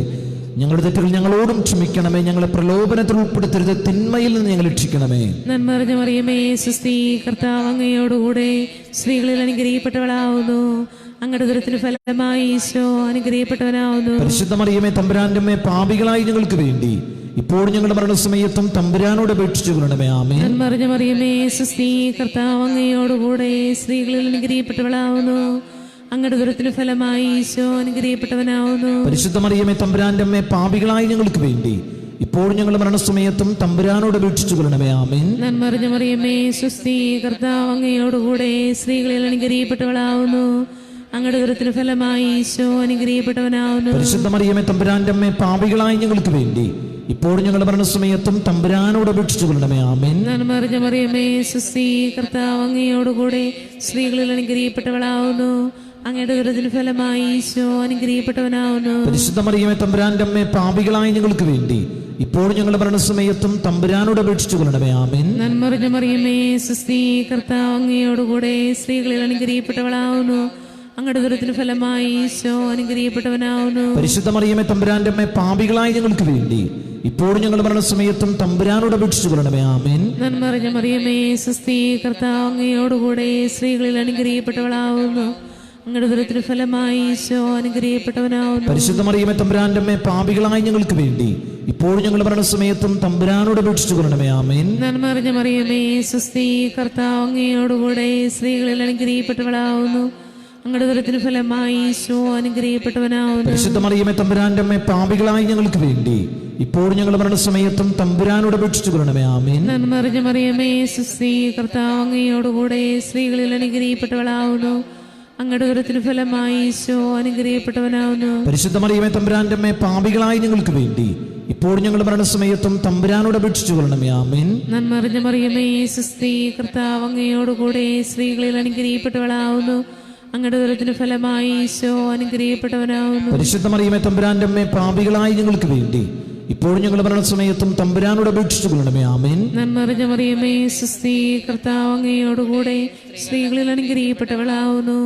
S1: ഞങ്ങളുടെ തെറ്റുകൾ ഞങ്ങളോടും ക്ഷമിക്കണമേ. ഞങ്ങളെ പ്രലോഭനത്തിൽ ഉൾപ്പെടുത്തരുത്, തിന്മയിൽ നിന്ന് ഞങ്ങൾ രക്ഷിക്കണമേ.
S2: നന്മ നിറഞ്ഞ മറിയമേ സുസ്തി, കർത്താവ് അങ്ങയോടുകൂടെ സ്ത്രീകളിൽ അനുഗ്രഹിക്കപ്പെട്ടവളാവുന്നു. അങ്ങയുടെ ഉദരത്തിന് ഫലമായി ഈശോ അനുഗ്രഹിക്കപ്പെട്ടവനാവുന്നു.
S1: പരിശുദ്ധ മറിയമേ തമ്പുരാന്റെ അമ്മേ, പാപികളായി ഞങ്ങൾക്ക് വേണ്ടി ഇപ്പോഴും ഞങ്ങളുടെ മരണസമയത്തും തമ്പുരാനോട് അപേക്ഷിച്ചു കൊള്ളണമേ. ആമേൻ.
S2: നന്മ നിറഞ്ഞ മറിയമേ സുസ്തി, കർത്താവ് അങ്ങയോടുകൂടെ സ്ത്രീകളിൽ അനുഗ്രഹിക്കപ്പെട്ടവളാവുന്നു. അങ്ങയുടെ ഉദരത്തിന് ഫലമായി ഈശോ അനുഗ്രഹിക്കപ്പെട്ടവനാവുന്നു.
S1: പരിശുദ്ധ മറിയമേ തമ്പുരാന്റെ അമ്മേ, പാപികളായി ഞങ്ങൾക്ക് വേണ്ടി ഇപ്പോഴും ഞങ്ങളുടെ മരണസമയത്തും തമ്പുരാനോട് അപേക്ഷിച്ചു കൊള്ളണമേ. ആമേൻ.
S2: നന്മ നിറഞ്ഞ മറിയമേ സുസ്തി, കർത്താവ് അങ്ങയോടുകൂടെ സ്ത്രീകളിൽ അനുഗ്രഹിക്കപ്പെട്ടവളാവുന്നു. അങ്ങയുടെ ഉദരത്തിന് ഫലമായി ഈശോ അനുഗ്രഹിക്കപ്പെട്ടവനാവുന്നു.
S1: പരിശുദ്ധ മറിയമേ തമ്പുരാന്റെ അമ്മേ, പാപികളായി ഞങ്ങൾക്ക് വേണ്ടി ഇപ്പോഴും ഞങ്ങളുടെ മരണസമയത്തും തമ്പുരാനോട് അപേക്ഷിച്ചു കൊള്ളണമേ. ആമേൻ.
S2: നന്മ നിറഞ്ഞ മറിയമേ സുസ്തി, കർത്താവ് അങ്ങയോടുകൂടെ സ്ത്രീകളിൽ അനുഗ്രഹിക്കപ്പെട്ടവളാവുന്നു. അങ്ങയുടെ ഉദരത്തിന് ഫലമായി ഈശോ അനുഗ്രഹിക്കപ്പെട്ടവനാവുന്നു.
S1: പരിശുദ്ധ മറിയമേ തമ്പുരാന്റെ അമ്മേ, പാപികളായി ഞങ്ങൾക്ക് വേണ്ടി ഇപ്പോഴും ഞങ്ങളുടെ മരണസമയത്തും തമ്പുരാനോട് അപേക്ഷിച്ചു കൊള്ളണമേ. ആമേൻ.
S2: നന്മ നിറഞ്ഞ മറിയമേ സുസ്തി, കർത്താവ് അങ്ങയോടുകൂടെ സ്ത്രീകളിൽ അനുഗ്രഹിക്കപ്പെട്ടവളാവുന്നു. അങ്ങയുടെ ഉദരത്തിന് ഫലമായി ഈശോ അനുഗ്രഹിക്കപ്പെട്ടവനാവുന്നു.
S1: പരിശുദ്ധ മറിയമേ തമ്പുരാന്റെ അമ്മേ, പാപികളായി ഞങ്ങൾക്ക് വേണ്ടി ഇപ്പോഴും ഞങ്ങളുടെ മരണസമയത്തും തമ്പുരാനോട് അപേക്ഷിച്ചു കൊള്ളണമേ. ആമേൻ.
S2: നന്മ നിറഞ്ഞ മറിയമേ സുസ്തി, കർത്താവ് അങ്ങയോടുകൂടെ സ്ത്രീകളിൽ അനുഗ്രഹിക്കപ്പെട്ടവളാവുന്നു. അങ്ങയുടെ ഉദരത്തിന് ഫലമായി ഈശോ അനുഗ്രഹിക്കപ്പെട്ടവനാവുന്നു.
S1: പരിശുദ്ധ മറിയമേ തമ്പുരാന്റെ അമ്മേ, പാപികളായി ഞങ്ങൾക്ക് വേണ്ടി ഇപ്പോഴും ഞങ്ങളുടെ മരണസമയത്തും തമ്പുരാനോട് അപേക്ഷിച്ചു കൊള്ളണമേ. ആമേൻ.
S2: നന്മ നിറഞ്ഞ മറിയമേ സുസ്തി, കർത്താവ് അങ്ങയോടുകൂടെ സ്ത്രീകളിൽ അനുഗ്രഹിക്കപ്പെട്ടവളാവുന്നു. അങ്ങയുടെ ഉദരത്തിന് ഫലമായി ഈശോ അനുഗ്രഹിക്കപ്പെട്ടവനാവുന്നു.
S1: പരിശുദ്ധ മറിയമേ തമ്പുരാന്റെ അമ്മേ, പാപികളായി ഞങ്ങൾക്ക് വേണ്ടി ഇപ്പോഴും ഞങ്ങളുടെ മരണസമയത്തും തമ്പുരാനോട് അപേക്ഷിച്ചു കൊള്ളണമേ. ആമേൻ.
S2: നന്മ നിറഞ്ഞ മറിയമേ സുസ്തി, കർത്താവ് അങ്ങയോടുകൂടെ സ്ത്രീകളിൽ അനുഗ്രഹിക്കപ്പെട്ടവളാവുന്നു. അങ്ങയുടെ ഉദരത്തിന് ഫലമായി ഈശോ അനുഗ്രഹിക്കപ്പെട്ടവനാവുന്നു.
S1: പരിശുദ്ധ മറിയമേ തമ്പുരാന്റെ അമ്മേ, പാപികളായി ഞങ്ങൾക്ക് വേണ്ടി ഇപ്പോഴും ഞങ്ങളുടെ മരണസമയത്തും തമ്പുരാനോട് അപേക്ഷിച്ചു കൊള്ളണമേ. ആമേൻ.
S2: നന്മ നിറഞ്ഞ മറിയമേ സുസ്തി, കർത്താവ് അങ്ങയോടുകൂടെ സ്ത്രീകളിൽ അനുഗ്രഹിക്കപ്പെട്ടവളാവുന്നു. അങ്ങയുടെ ഉദരത്തിന് ഫലമായി ഈശോ അനുഗ്രഹിക്കപ്പെട്ടവനാവുന്നു.
S1: പരിശുദ്ധ മറിയമേ തമ്പുരാന്റെ അമ്മേ, പാപികളായി ഞങ്ങൾക്ക് വേണ്ടി ഇപ്പോഴും ഞങ്ങളുടെ മരണസമയത്തും തമ്പുരാനോട് അപേക്ഷിച്ചു കൊള്ളണമേ. ആമേൻ.
S2: നന്മ നിറഞ്ഞ മറിയമേ സുസ്തി, കർത്താവ് അങ്ങയോടുകൂടെ സ്ത്രീകളിൽ അനുഗ്രഹിക്കപ്പെട്ടവളാവുന്നു.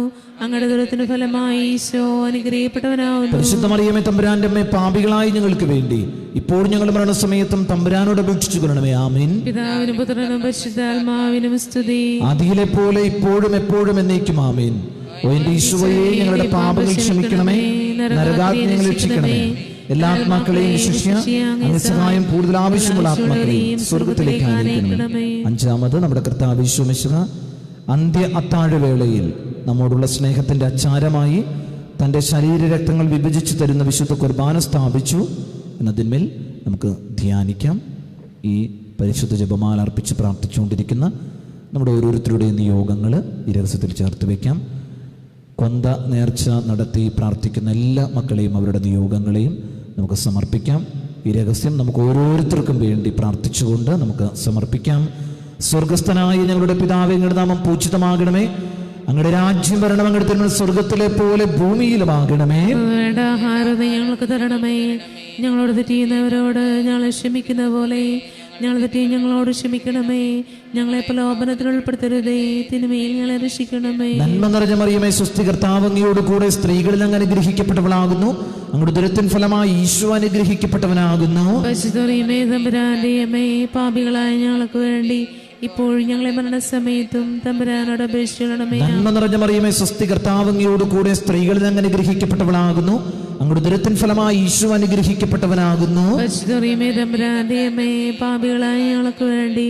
S2: അങ്ങയുടെ ഉദരത്തിന് ഫലമായി ഈശോ അനുഗ്രഹിക്കപ്പെട്ടവനാവുന്നു.
S1: പരിശുദ്ധ മറിയമേ തമ്പുരാന്റെ അമ്മേ, പാപികളായി ഞങ്ങൾക്ക് വേണ്ടി ഇപ്പോഴും ഞങ്ങളുടെ മരണസമയത്തും തമ്പുരാനോട് അപേക്ഷിച്ചു കൊള്ളണമേ. ആമേൻ.
S2: പിതാവിനും പുത്രനും പരിശുദ്ധാത്മാവിനും സ്തുതി.
S1: ആദിയിലെ പോലെ ഇപ്പോഴും എപ്പോഴും എന്നേക്കും. ആമേൻ. ഓ എന്റെ ഈശോയെ, ഞങ്ങളുടെ പാപങ്ങൾ ക്ഷമിക്കണമേ, നരകാഗ്നി രക്ഷിക്കണമേ. എല്ലാ ആത്മാക്കളെയും ശിഷ്യ അങ്ങ് സഹായം കൂടുതൽ ആവശ്യമുള്ള ആത്മാക്കളെയും സ്വർഗത്തിലേക്ക് ആനയിക്കണമേ. അഞ്ചാമത്, നമ്മുടെ കർത്താവ് യേശു മിശിഹ അന്ത്യ അത്താഴവേളയിൽ നമ്മോടുള്ള സ്നേഹത്തിന്റെ അച്ചാരമായി തൻ്റെ ശരീരരക്തങ്ങൾ വിഭജിച്ചു തരുന്ന വിശുദ്ധ കുർബാന സ്ഥാപിച്ചു എന്നതിന്മേൽ നമുക്ക് ധ്യാനിക്കാം. ഈ പരിശുദ്ധ ജപമാല അർപ്പിച്ച് പ്രാർത്ഥിച്ചുകൊണ്ടിരിക്കുന്ന നമ്മുടെ ഓരോരുത്തരുടെയും നിയോഗങ്ങൾ ഈ രഹസ്യത്തിൽ ചേർത്ത് വയ്ക്കാം. കൊന്ത നേർച്ച നടത്തി പ്രാർത്ഥിക്കുന്ന എല്ലാ മക്കളെയും അവരുടെ നിയോഗങ്ങളെയും നമുക്ക് സമർപ്പിക്കാം. ഈ രഹസ്യം നമുക്ക് ഓരോരുത്തർക്കും വേണ്ടി പ്രാർത്ഥിച്ചുകൊണ്ട് നമുക്ക് സമർപ്പിക്കാം. സ്വർഗസ്ഥനായ ഞങ്ങളുടെ പിതാവേ, അങ്ങയുടെ നാമം പൂജിതമാകണമേ. അങ്ങയുടെ രാജ്യം വരണം. അങ്ങയുടെ തിരുമനസ് സ്വർഗത്തിലെ പോലെ ഭൂമിയിലുമാകണമേ.
S2: വേണ്ട ആഹാരം ഞങ്ങൾക്ക് തരണമേ. ഞങ്ങളോട് തെറ്റ് ചെയ്യുന്നവരോട് ഞങ്ങൾ ക്ഷമിക്കുന്ന പോലെ ഞങ്ങൾ തെറ്റി ഞങ്ങളോട് ക്ഷമിക്കണമേ. ഞങ്ങളെ പ്രലോഭനത്തിൽ ഉൾപ്പെടുത്തരുതേ, തിന്മയിൽ ഞങ്ങളെ രക്ഷിക്കണമേ.
S1: നന്മ നിറഞ്ഞ മറിയമേ സ്വസ്തി, കർത്താവ് അങ്ങയോട് കൂടെ സ്ത്രീകളിൽ അങ്ങ് അനുഗ്രഹിക്കപ്പെട്ടവളാകുന്നു. അങ്ങയുടെ ഉദരത്തിൻ ഫലമായി ഈശോ അനുഗ്രഹിക്കപ്പെട്ടവനാകുന്നു.
S2: പരിശുദ്ധ മറിയമേ തമ്പുരാന്റെ അമ്മേ, പാപികളായ ഞങ്ങൾക്ക് വേണ്ടി ഇപ്പോഴും ഞങ്ങളെ മരണസമയത്തും തമ്പുരാനോട് അപേക്ഷിക്കണമേ.
S1: നന്മ നിറഞ്ഞ മറിയമേ സ്വസ്തി, കർത്താവ് അങ്ങയോട് കൂടെ സ്ത്രീകളിൽ അങ്ങ് അനുഗ്രഹിക്കപ്പെട്ടവളാകുന്നു. അങ്ങയുടെ ഉദരത്തിൻ ഫലമായി ഈശോ അനുഗ്രഹിക്കപ്പെട്ടവനാകുന്നു.
S2: പരിശുദ്ധ മറിയമേ തമ്പുരാന്റെ അമ്മേ, പാപികളായ ഞങ്ങൾക്ക് വേണ്ടി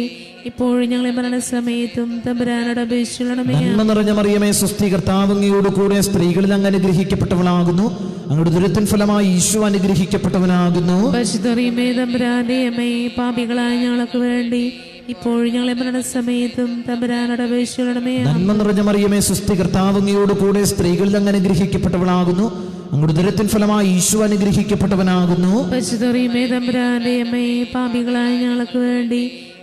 S2: ഇപ്പോഴും ഞങ്ങളെ മരണസമയത്തും തമ്പുരാനോട് അപേക്ഷിക്കണമേ.
S1: നന്മ നിറഞ്ഞ മറിയമേ സ്വസ്തി, കർത്താവ് അങ്ങയോട് കൂടെ സ്ത്രീകളിൽ അങ്ങ് അനുഗ്രഹിക്കപ്പെട്ടവളാകുന്നു. അങ്ങയുടെ ഉദരത്തിൻ ഫലമായി ഈശോ അനുഗ്രഹിക്കപ്പെട്ടവനാകുന്നു.
S2: പരിശുദ്ധ മറിയമേ തമ്പുരാന്റെ അമ്മേ, പാപികളായ ഞങ്ങൾക്ക് വേണ്ടി ഇപ്പോഴും ഞങ്ങളെ മരണസമയത്തും തമ്പുരാനോട് അപേക്ഷിക്കണമേ.
S1: നന്മ നിറഞ്ഞ മറിയമേ സ്വസ്തി, കർത്താവ് അങ്ങയോട് കൂടെ സ്ത്രീകളിൽ അങ്ങ് അനുഗ്രഹിക്കപ്പെട്ടവളാകുന്നു. അങ്ങയുടെ ഉദരത്തിൻ ഫലമായി ഈശോ അനുഗ്രഹിക്കപ്പെട്ടവനാകുന്നു.
S2: പരിശുദ്ധ മറിയമേ തമ്പുരാന്റെ അമ്മേ, പാപികളായ ഞങ്ങൾക്ക് വേണ്ടി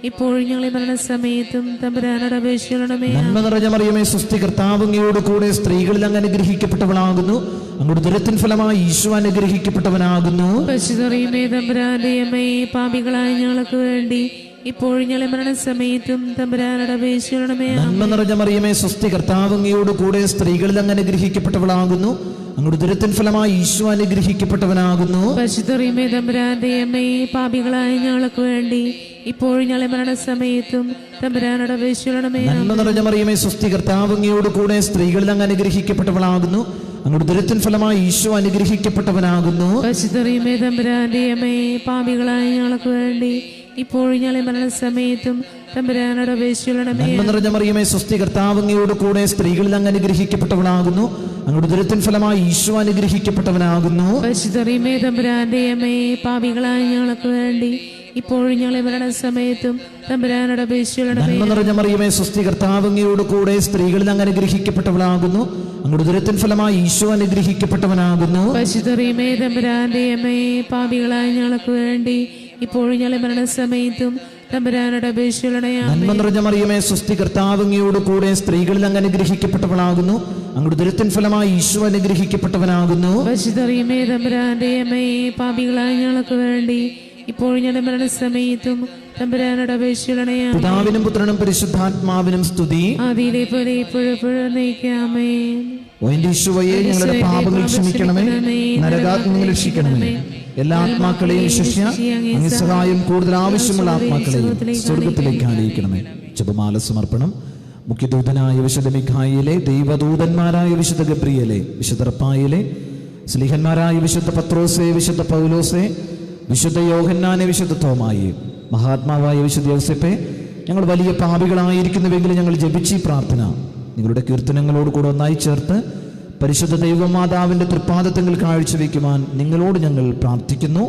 S2: ഇപ്പോഴും ഞങ്ങളെ മരണസമയത്തും തമ്പുരാനോട് അപേക്ഷിക്കണമേ.
S1: നന്മ നിറഞ്ഞ മറിയമേ സ്വസ്തി, കർത്താവ് അങ്ങയോട് കൂടെ സ്ത്രീകളിൽ അങ്ങ് അനുഗ്രഹിക്കപ്പെട്ടവളാകുന്നു. അങ്ങയുടെ ഉദരത്തിൻ ഫലമായി ഈശോ അനുഗ്രഹിക്കപ്പെട്ടവനാകുന്നു.
S2: പരിശുദ്ധ മറിയമേ തമ്പുരാന്റെ അമ്മേ, പാപികളായ ഞങ്ങൾക്ക് വേണ്ടി ഇപ്പോഴും ഞങ്ങളെ മരണസമയത്തും തമ്പുരാനോട് അപേക്ഷിക്കണമേ.
S1: നന്മ നിറഞ്ഞ മറിയമേ സ്വസ്തി, കർത്താവ് അങ്ങയോട് കൂടെ സ്ത്രീകളിൽ അങ്ങ് അനുഗ്രഹിക്കപ്പെട്ടവളാകുന്നു. അങ്ങയുടെ ഉദരത്തിൻ ഫലമായി ഈശോ അനുഗ്രഹിക്കപ്പെട്ടവനാകുന്നു.
S2: പരിശുദ്ധ മറിയമേ തമ്പുരാന്റെ അമ്മേ, പാപികളായ ഞങ്ങൾക്ക് വേണ്ടി ഇപ്പോഴും ഞങ്ങളെ മരണസമയത്തും തമ്പുരാനോട് അപേക്ഷിക്കണമേ.
S1: നന്മ നിറഞ്ഞ മറിയമേ സ്വസ്തി, കർത്താവ് അങ്ങയോട് കൂടെ സ്ത്രീകളിൽ അങ്ങ് അനുഗ്രഹിക്കപ്പെട്ടവളാകുന്നു. അങ്ങയുടെ ഉദരത്തിൻ ഫലമായി ഈശോ അനുഗ്രഹിക്കപ്പെട്ടവനാകുന്നു.
S2: പരിശുദ്ധ മറിയമേ തമ്പുരാന്റെ അമ്മേ, പാപികളായ ഞങ്ങൾക്ക് വേണ്ടി ഇപ്പോഴും ഞങ്ങളെ മരണസമയത്തും തമ്പുരാനോട് അപേക്ഷിക്കണമേ.
S1: നന്മ നിറഞ്ഞ മറിയമേ സ്വസ്തി, കർത്താവ് അങ്ങയോട് കൂടെ സ്ത്രീകളിൽ അങ്ങ് അനുഗ്രഹിക്കപ്പെട്ടവളാകുന്നു. അങ്ങയുടെ ഉദരത്തിൻ ഫലമായി ഈശോ അനുഗ്രഹിക്കപ്പെട്ടവനാകുന്നു.
S2: പരിശുദ്ധ മറിയമേ തമ്പുരാന്റെ അമ്മേ, പാപികളായ ഞങ്ങൾക്ക് വേണ്ടി ഇപ്പോഴും ഞങ്ങളെ മരണസമയത്തും തമ്പുരാനോട് അപേക്ഷിക്കണമേ.
S1: നന്മ നിറഞ്ഞ മറിയമേ സ്വസ്തി, കർത്താവ് അങ്ങയോട് കൂടെ സ്ത്രീകളിൽ അങ്ങ് അനുഗ്രഹിക്കപ്പെട്ടവളാകുന്നു. അങ്ങയുടെ ഉദരത്തിൻ ഫലമായി ഈശോ അനുഗ്രഹിക്കപ്പെട്ടവനാകുന്നു.
S2: പരിശുദ്ധ മറിയമേ തമ്പുരാന്റെ അമ്മേ, പാപികളായ ഞങ്ങൾക്ക് വേണ്ടി ഇപ്പോഴും ഞങ്ങളെ മരണസമയത്തും തമ്പുരാനോട് അപേക്ഷിക്കണമേ.
S1: നന്മ നിറഞ്ഞ മറിയമേ സ്വസ്തി, കർത്താവ് അങ്ങയോട് കൂടെ സ്ത്രീകളിൽ അങ്ങ് അനുഗ്രഹിക്കപ്പെട്ടവളാകുന്നു. അങ്ങയുടെ ഉദരത്തിൻ ഫലമായി ഈശോ അനുഗ്രഹിക്കപ്പെട്ടവനാകുന്നു.
S2: പരിശുദ്ധ മറിയമേ തമ്പുരാന്റെ അമ്മേ, പാപികളായ ഞങ്ങൾക്ക് വേണ്ടി ഇപ്പോഴും ഞങ്ങളുടെ മരണസമയത്തും തമ്പുരാനോട് അപേക്ഷിക്കണമേ.
S1: പിതാവിനും പുത്രനും പരിശുദ്ധാത്മാവിനും സ്തുതി.
S2: ആദിയിലെ പോലെ ഇപ്പോഴും നയിക്കാമേ.
S1: ഓ എന്റെ ഈശോയെ, ഞങ്ങളുടെ പാപങ്ങൾ ക്ഷമിക്കണമേ, നരകാഗ്നി രക്ഷിക്കണമേ. എല്ലാ ആത്മാക്കളെയും ശിഷ്യ അങ്ങ് സഹായം കൂടുതൽ ആവശ്യമുള്ള ആത്മാക്കളെയും സ്വർഗത്തിലേക്ക് ആനയിക്കണമേ. ജപമാല സമർപ്പണം. മുഖ്യദൂതനായ വിശുദ്ധ മിഖായേലെ, ദൈവദൂതന്മാരായ വിശുദ്ധ ഗബ്രിയേലെ, വിശുദ്ധ റഫായേലെ, സ്ലീഹന്മാരായ വിശുദ്ധ പത്രോസെ, വിശുദ്ധ പൗലോസെ, വിശുദ്ധ യോഹന്നാനെ, വിശുദ്ധ തോമായെ, മഹാത്മാവായ വിശുദ്ധ യോസേപ്പെ, ഞങ്ങൾ വലിയ പാപികളായിരിക്കുന്നുവെങ്കിലും ഞങ്ങൾ ജപിച്ച ഈ പ്രാർത്ഥന നിങ്ങളുടെ കീർത്തനങ്ങളോട് കൂടെ ഒന്നായി ചേർത്ത് പരിശുദ്ധ ദൈവമാതാവിൻ്റെ തൃപ്പാദത്തിൽ കാഴ്ചവെക്കുവാൻ നിങ്ങളോട് ഞങ്ങൾ പ്രാർത്ഥിക്കുന്നു.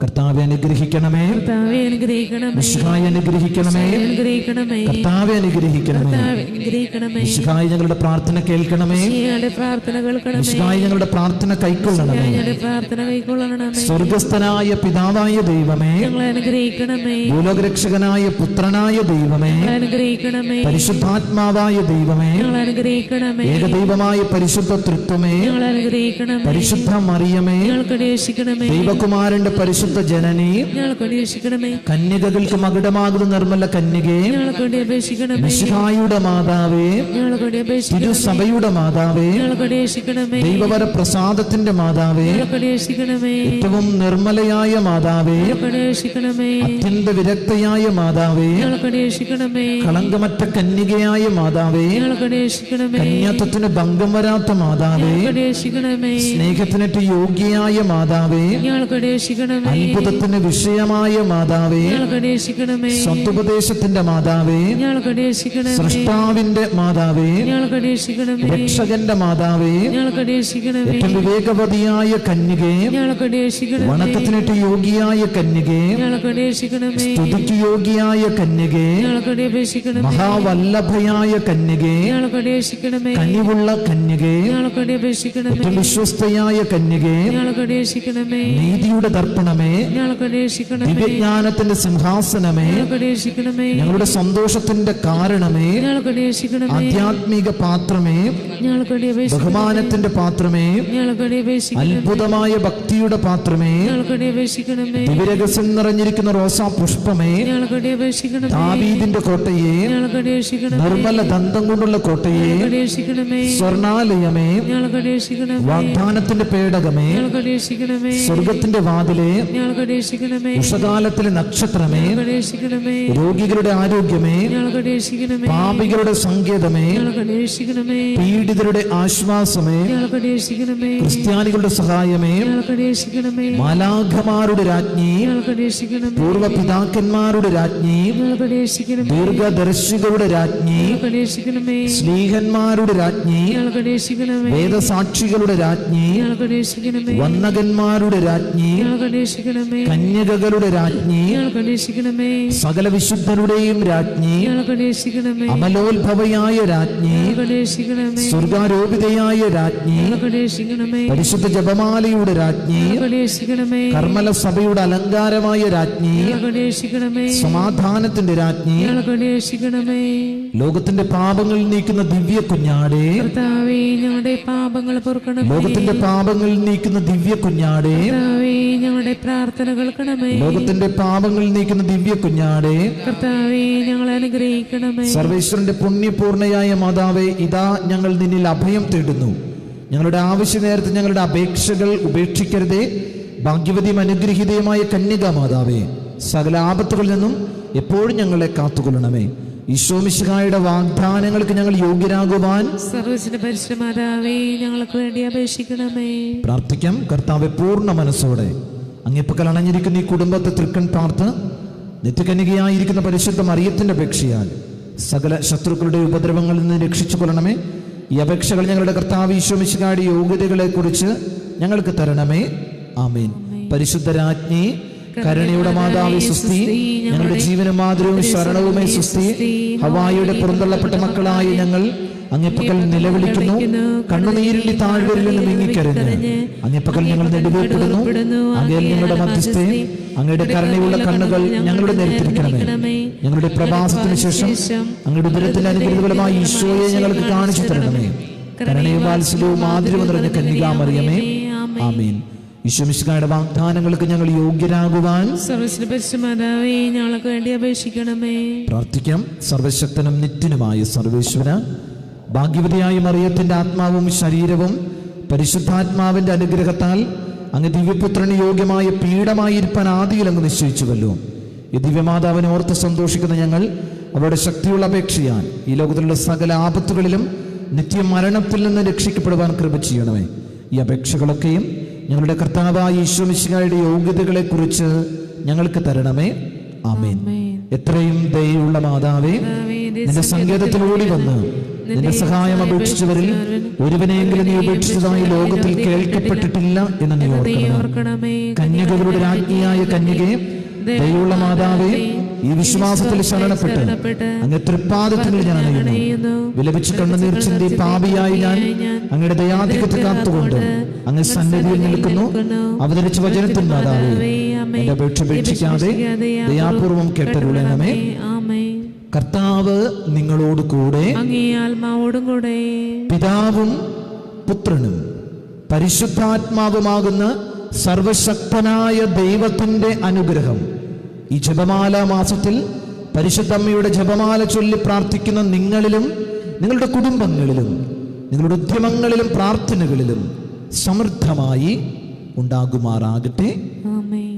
S1: കർത്താവെ അനുഗ്രഹിക്കണമേ,
S2: കർത്താവേ അനുഗ്രഹിക്കണമേ,
S1: മിശിഹായെ അനുഗ്രഹിക്കണമേ,
S2: അനുഗ്രഹിക്കണമേ,
S1: കർത്താവെ അനുഗ്രഹിക്കണമേ,
S2: അനുഗ്രഹിക്കണമേ.
S1: മിശിഹായെ ഞങ്ങളുടെ പ്രാർത്ഥന കേൾക്കണമേ,
S2: ഞങ്ങളുടെ പ്രാർത്ഥന കേൾക്കണമേ,
S1: മിശിഹായെ ഞങ്ങളുടെ പ്രാർത്ഥന കൈക്കൊള്ളണമേ.
S2: ഞങ്ങളുടെ പ്രാർത്ഥന കൈക്കൊള്ളണമേ.
S1: സ്വർഗസ്ഥനായ പിതാവായ ദൈവമേ,
S2: ഞങ്ങളെ അനുഗ്രഹിക്കണമേ,
S1: ഭൂലോകരക്ഷകനായ പുത്രനായ ദൈവമേ,
S2: അനുഗ്രഹിക്കണമേ,
S1: പരിശുദ്ധാത്മാവായ ദൈവമേ,
S2: ഞങ്ങളെ അനുഗ്രഹിക്കണമേ,
S1: ഏകദൈവമായ പരിശുദ്ധ തൃത്വമേ,
S2: ഞങ്ങളെ അനുഗ്രഹിക്കണമേ,
S1: പരിശുദ്ധ മറിയമേ,
S2: ഞങ്ങൾക്ക് അന്വേഷിക്കണമേ,
S1: ദൈവകുമാരന്റെ പരിശുദ്ധ ജനനി,
S2: ഞങ്ങൾക്ക് അന്വേഷിക്കണമേ,
S1: കന്യകകൾക്ക് മകുടമാകുന്ന നിർമ്മല കന്യകേ,
S2: ഞങ്ങൾക്ക് വേണ്ടി അപേക്ഷിക്കണമേ,
S1: മിശിഹായുടെ മാതാവേ,
S2: ഞങ്ങൾക്ക് വേണ്ടി അപേക്ഷിക്കണമേ,
S1: തിരുസഭയുടെ മാതാവേ,
S2: ഞങ്ങൾക്ക് അന്വേഷിക്കണമേ,
S1: ദൈവവര പ്രസാദത്തിന്റെ മാതാവേ,
S2: ഞങ്ങൾക്ക് അന്വേഷിക്കണമേ,
S1: ഏറ്റവും നിർമ്മലയായ മാതാവേ,
S2: ഞങ്ങൾക്ക് അന്വേഷിക്കണമേ,
S1: അത്യന്ത വിരക്തയായ മാതാവേ,
S2: ഞങ്ങൾക്ക് അന്വേഷിക്കണമേ,
S1: കളങ്കമറ്റ കന്യകയായ മാതാവേ,
S2: ഞങ്ങൾക്ക് അന്വേഷിക്കണമേ,
S1: കന്യാത്വത്തിന് ഭംഗം വരാത്ത മാതാവേ,
S2: ഞങ്ങൾക്ക് അന്വേഷിക്കണമേ,
S1: സ്നേഹത്തിനേറ്റ യോഗ്യയായ മാതാവേ,
S2: ഞങ്ങൾക്ക് അന്വേഷിക്കണമേ,
S1: അത്ഭുതത്തിന് വിഷയമായ മാതാവേ,
S2: ഞങ്ങൾക്ക് അന്വേഷിക്കണമേ,
S1: സത്വോപദേശത്തിന്റെ മാതാവേ,
S2: ഞങ്ങൾക്ക് അന്വേഷിക്കണമേ,
S1: സൃഷ്ടാവിന്റെ മാതാവേ,
S2: ഞങ്ങൾക്ക് അന്വേഷിക്കണമേ,
S1: രക്ഷകന്റെ മാതാവേ,
S2: ഞങ്ങൾക്ക് അന്വേഷിക്കണമേ,
S1: ഏറ്റവും വിവേകവതിയായ കന്യകേ,
S2: ഞങ്ങൾക്ക് അന്വേഷിക്കണമേ,
S1: വണക്കത്തിനേറ്റ യോഗ്യയായ കന്യകേ,
S2: ഞങ്ങൾക്ക് അന്വേഷിക്കണമേ,
S1: സ്തുതിക്ക് യോഗ്യയായ കന്യകേ,
S2: ഞങ്ങൾക്ക് അന്വേഷിക്കണമേ,
S1: മഹാവല്ലഭയായ കന്യകേ,
S2: ഞങ്ങൾക്ക് അന്വേഷിക്കണമേ,
S1: കനിവുള്ള കന്യകേ,
S2: ഞങ്ങൾക്ക് അന്വേഷിക്കണമേ,
S1: ഏറ്റവും വിശ്വസ്തയായ കന്യകേ,
S2: ഞങ്ങൾക്ക് അന്വേഷിക്കണമേ,
S1: നീതിയുടെ ദർപ്പണമേ,
S2: ഞങ്ങൾക്ക് അന്വേഷിക്കണമേ,
S1: ദിവ്യജ്ഞാനത്തിന്റെ സിംഹാസനമേ,
S2: ഞങ്ങൾക്ക് അന്വേഷിക്കണമേ,
S1: ഞങ്ങളുടെ സന്തോഷത്തിന്റെ കാരണമേ,
S2: ഞങ്ങൾക്ക് അന്വേഷിക്കണമേ,
S1: ആധ്യാത്മിക പാത്രമേ,
S2: ഞങ്ങൾക്ക് അന്വേഷിക്കണമേ,
S1: ബഹുമാനത്തിന്റെ പാത്രമേ,
S2: ഞങ്ങൾക്ക് അന്വേഷിക്കണമേ,
S1: അത്ഭുതമായ ഭക്തിയുടെ പാത്രമേ,
S2: ഞങ്ങൾക്ക് അന്വേഷിക്കണമേ,
S1: ദിവ്യരഹസ്യം നിറഞ്ഞിരിക്കുന്ന റോസാ പുഷ്പമേ,
S2: ഞങ്ങൾക്ക് അന്വേഷിക്കണമേ,
S1: ദാവീദിന്റെ കോട്ടയെ,
S2: ഞങ്ങൾക്ക് അന്വേഷിക്കണമേ,
S1: നിർമ്മല ദന്തം കൊണ്ടുള്ള കോട്ടയെ,
S2: അന്വേഷിക്കണമേ,
S1: സ്വർണാലയമേ,
S2: ഞങ്ങൾക്ക് അന്വേഷിക്കണമേ,
S1: വാഗ്ദാനത്തിന്റെ പേടകമേ,
S2: ഞങ്ങൾക്ക് അന്വേഷിക്കണമേ,
S1: സ്വർഗത്തിന്റെ വാതിലെ,
S2: ഞങ്ങൾക്ക് അന്വേഷിക്കണമേ,
S1: ഉഷകാലത്തിലെ നക്ഷത്രമേ,
S2: ഞങ്ങൾക്ക് അന്വേഷിക്കണമേ,
S1: രോഗികളുടെ ആരോഗ്യമേ,
S2: ഞങ്ങൾക്ക് അന്വേഷിക്കണമേ,
S1: പാപികളുടെ സങ്കേതമേ,
S2: ഞങ്ങൾക്ക് അന്വേഷിക്കണമേ,
S1: പീഡിതരുടെ ആശ്വാസമേ,
S2: ഞങ്ങൾക്ക് അന്വേഷിക്കണമേ,
S1: ക്രിസ്ത്യാനികളുടെ സഹായമേ,
S2: ഞങ്ങൾക്ക് അന്വേഷിക്കണമേ,
S1: മാലാഖമാരുടെ രാജ്ഞി,
S2: ഞങ്ങൾക്ക് അന്വേഷിക്കണമേ,
S1: പൂർവ്വ പിതാക്കന്മാരുടെ രാജ്ഞി,
S2: ഞങ്ങൾക്ക് അന്വേഷിക്കണമേ,
S1: ദീർഘദർശികളുടെ രാജ്ഞി,
S2: ഞങ്ങൾക്ക് അന്വേഷിക്കണമേ,
S1: സ്ലീഹന്മാരുടെ രാജ്ഞി,
S2: ഞങ്ങൾക്ക് അന്വേഷിക്കണമേ,
S1: വേദസാക്ഷികളുടെ രാജ്ഞി,
S2: ഞങ്ങൾക്ക് അന്വേഷിക്കണമേ,
S1: വന്ദകന്മാരുടെ രാജ്ഞി,
S2: ഞങ്ങൾക്ക് അന്വേഷിക്കണമേ,
S1: കന്യകകളുടെ രാജ്ഞി,
S2: ഞങ്ങൾക്ക് അന്വേഷിക്കണമേ,
S1: സകല വിശുദ്ധരുടെയും രാജ്ഞി,
S2: ഞങ്ങൾക്ക് അന്വേഷിക്കണമേ,
S1: അമലോത്ഭവയായ രാജ്ഞി,
S2: ഞങ്ങൾക്ക് അന്വേഷിക്കണമേ,
S1: സ്വർഗാരോപിതയായ രാജ്ഞി,
S2: ഞങ്ങൾക്ക് അന്വേഷിക്കണമേ,
S1: പരിശുദ്ധ ജപമാലയുടെ രാജ്ഞി,
S2: ഞങ്ങൾക്ക് അന്വേഷിക്കണമേ,
S1: കർമ്മല സഭയുടെ അലങ്കാരമായ രാജ്ഞി,
S2: ഞങ്ങൾക്ക് അന്വേഷിക്കണമേ,
S1: സമാധാനത്തിന്റെ രാജ്ഞി,
S2: ഞങ്ങൾക്ക് അന്വേഷിക്കണമേ,
S1: ലോകത്തിന്റെ പാപങ്ങൾ നീക്കുന്ന ദിവ്യ കുഞ്ഞാടേ,
S2: കർത്താവേ ഞങ്ങളുടെ പാപങ്ങൾ പൊറുക്കണമേ,
S1: ലോകത്തിന്റെ പാപങ്ങൾ നീക്കുന്ന ദിവ്യ കുഞ്ഞാടേ,
S2: കർത്താവേ ഞങ്ങളുടെ പ്രാർത്ഥന കേൾക്കണമേ,
S1: ലോകത്തിന്റെ പാപങ്ങൾ നീക്കുന്ന ദിവ്യ കുഞ്ഞാടേ,
S2: കർത്താവേ ഞങ്ങളെ അനുഗ്രഹിക്കണമേ,
S1: സർവേശ്വരന്റെ പുണ്യപൂർണയായ മാതാവേ, ഇതാ ഞങ്ങൾ നിന്നിൽ അഭയം തേടുന്നു. ഞങ്ങളുടെ ആവശ്യ നേരത്ത് ഞങ്ങളുടെ അപേക്ഷകൾ ഉപേക്ഷിക്കരുതേ. ഭാഗ്യവതിയും അനുഗ്രഹീതയുമായ കന്യകാമാതാവേ, സകല ആപത്തുകളിൽ നിന്നും എപ്പോഴും ഞങ്ങളെ കാത്തുകൊള്ളണമേ. ഈശോ മിശിഹായുടെ വാഗ്ദാനങ്ങൾക്ക് ഞങ്ങൾ യോഗ്യരാകുവാൻ
S2: സർവ്വജ്ഞ പരിശുദ്ധ മാതാവേ, ഞങ്ങൾക്ക് വേണ്ടി അപേക്ഷിക്കണമേ.
S1: പ്രാർത്ഥിക്കാം. കർത്താവെ, പൂർണ്ണ മനസ്സോടെ അങ്ങേപ്പക്കൽ അണഞ്ഞിരിക്കുന്ന ഈ കുടുംബത്തെ തൃക്കൺ പാർത്ത് നിത്യകന്യകയായിരിക്കുന്ന പരിശുദ്ധ മറിയത്തിന്റെ അപേക്ഷയാൽ സകല ശത്രുക്കളുടെ ഉപദ്രവങ്ങളിൽ നിന്ന് രക്ഷിച്ചു കൊള്ളണമേ. ഈ അപേക്ഷകൾ ഞങ്ങളുടെ കർത്താവ് ഈശോ മിശിഹായുടെ യോഗ്യതകളെ കുറിച്ച് ഞങ്ങൾക്ക് തരണമേ. ആമേൻ. പരിശുദ്ധ രാജ്ഞി, കരുണയുടെ മാതാവേ സുസ്തി, ഞങ്ങളുടെ ജീവനും മാതൃവും ശരണവുമേ സുസ്തി. ഹവായിയുടെ പുറന്തള്ളപ്പെട്ട മക്കളായ ഞങ്ങൾ അങ്ങേപ്പക്കൽ നിലവിളിക്കുന്നു. കണ്ണുനീരിൽ താഴ്വരിൽ നിന്ന് നീങ്ങിക്കരഞ്ഞ് അങ്ങേപ്പക്കൽ ഞങ്ങൾ നെടുവേർപ്പെടുന്നു. അങ്ങയിൽ ഞങ്ങളുടെ മധ്യസ്ഥേ, അങ്ങയുടെ കരുണയുള്ള കണ്ണുകൾ ഞങ്ങളുടെ നേരത്തിരിക്കണമേ. ഞങ്ങളുടെ പ്രവാസത്തിന് ശേഷം അങ്ങയുടെ ഉദരത്തിന്റെ അനുഗ്രഹഫലമായി ഈശോയെ ഞങ്ങൾക്ക് കാണിച്ചു തരണമേ. കരുണയും വാത്സല്യവും മാധുര്യവും നിറഞ്ഞ കന്യകാമറിയമേ, ആമേൻ. ഈശോ മിശിഹായുടെ വാഗ്ദാനങ്ങൾക്ക് ഞങ്ങൾ യോഗ്യരാകുവാൻ
S2: സർവ്വജ്ഞ പരിശുദ്ധ മാതാവേ, ഞങ്ങൾക്ക് വേണ്ടി അപേക്ഷിക്കണമേ.
S1: പ്രാർത്ഥിക്കാം. സർവശക്തനും നിത്യനുമായ സർവേശ്വര, ഭാഗ്യവതിയായ മറിയത്തിന്റെ ആത്മാവും ശരീരവും പരിശുദ്ധാത്മാവിന്റെ അനുഗ്രഹത്താൽ അങ്ങ് ദിവ്യപുത്രന് യോഗ്യമായ പീഠമായിരിക്കാൻ ആദിയിൽ അങ്ങ് നിശ്ചയിച്ചുവല്ലോ. ഈ ദിവ്യമാതാവിനെ ഓർത്ത് സന്തോഷിക്കുന്ന ഞങ്ങൾ അവരുടെ ശക്തിയുള്ള അപേക്ഷയാൽ ഈ ലോകത്തിലുള്ള സകല ആപത്തുകളിലും നിത്യമരണത്തിൽ നിന്ന് രക്ഷിക്കപ്പെടുവാൻ കൃപ ചെയ്യണമേ. ഈ അപേക്ഷകളൊക്കെയും ഞങ്ങളുടെ കർത്താവായ ഈശോ മിശിഹായുടെ യോഗ്യതകളെ കുറിച്ച് ഞങ്ങൾക്ക് തരണമേ. ആമേൻ. എത്രയും ദയയുള്ള മാതാവേ, നിന്റെ സങ്കേതത്തിലൂടി വന്ന് നിന്റെ സഹായം അപേക്ഷിച്ചവരിൽ ഒരുവനെയെങ്കിലും നീ ഉപേക്ഷിച്ചതായി ലോകത്തിൽ കേൾക്കപ്പെട്ടിട്ടില്ല എന്ന് നീ ഓർക്കണമേ. കന്യകകളുടെ രാജ്ഞിയായ കന്യകയെ, ദയയുള്ള മാതാവേ, ഈ വിശ്വാസത്തിൽ ശരണപ്പെട്ട് അങ്ങ് തൃപ്പാദത്തിൽ ഞാൻ അണയുന്നു. വിലപിച്ച് കണ്ണുനീർ ചിന്തി പാപിയായി ഞാൻ അങ്ങയുടെ ദയാധിക്യത്തെ കാത്തുകൊണ്ട് അങ്ങ് സന്നിധിയിൽ നിൽക്കുന്നു. അവതരിച്ച വചനത്തിൽ മാതാവേ, എന്റെ അപേക്ഷ ഉപേക്ഷിക്കാതെ ദയാപൂർവം കേട്ടരുളണമേ. കർത്താവ് നിങ്ങളോട് കൂടെ,
S2: അങ്ങേ ആത്മാവോടും കൂടെ.
S1: പിതാവും പുത്രനും പരിശുദ്ധാത്മാവുമാകുന്ന സർവശക്തനായ ദൈവത്തിന്റെ അനുഗ്രഹം ഈ ജപമാല മാസത്തിൽ പരിശുദ്ധമ്മയുടെ ജപമാല ചൊല്ലി പ്രാർത്ഥിക്കുന്ന നിങ്ങളിലും നിങ്ങളുടെ കുടുംബങ്ങളിലും നിങ്ങളുടെ ഉദ്യമങ്ങളിലും പ്രാർത്ഥനകളിലും സമൃദ്ധമായി ഉണ്ടാകുമാറാകട്ടെ.
S2: ആമേൻ.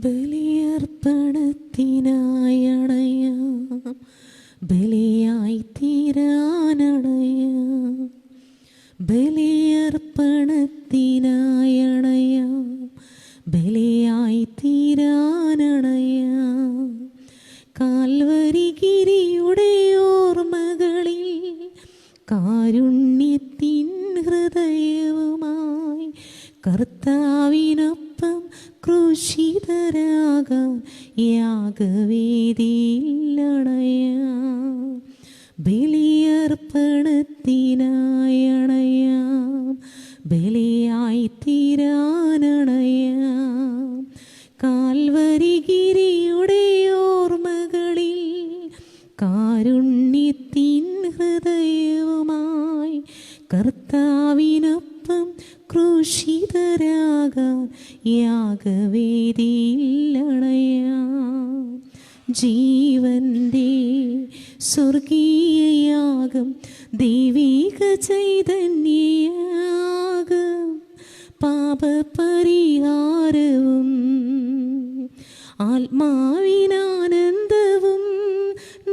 S2: ബലിയർപ്പണത്തിനായി അണയാം, ബലിയായി തീരാനണയാം. ബലിയർപ്പണത്തിനായി അണയാം, ബലിയായി തീരാനണയാം. കാൽവരിഗിരിയുടെ ഓർമ്മകളിൽ കാരുണ്യത്തിൻ ഹൃദയവുമായി കർത്താവിനൊപ്പം ക്രൂശിതരാകാൻ യാഗവേദിയിൽ അണയാം. ബലിയർപ്പണത്തിനായി അണയാം, ബലിയായി തീരാനണയാം. കാൽവരിഗിരിയുടെ ഓർമ്മകളിൽ കാരുണ്യത്തിൻ ക്രൂശിതരാകാൻ യാഗവേദിയിലണയാം. ജീവന്റെ സ്വർഗീയയാഗം ദൈവിക ചൈതന്യയാഗം പാപപരിഹാരവും ആത്മാവിനാനന്ദവും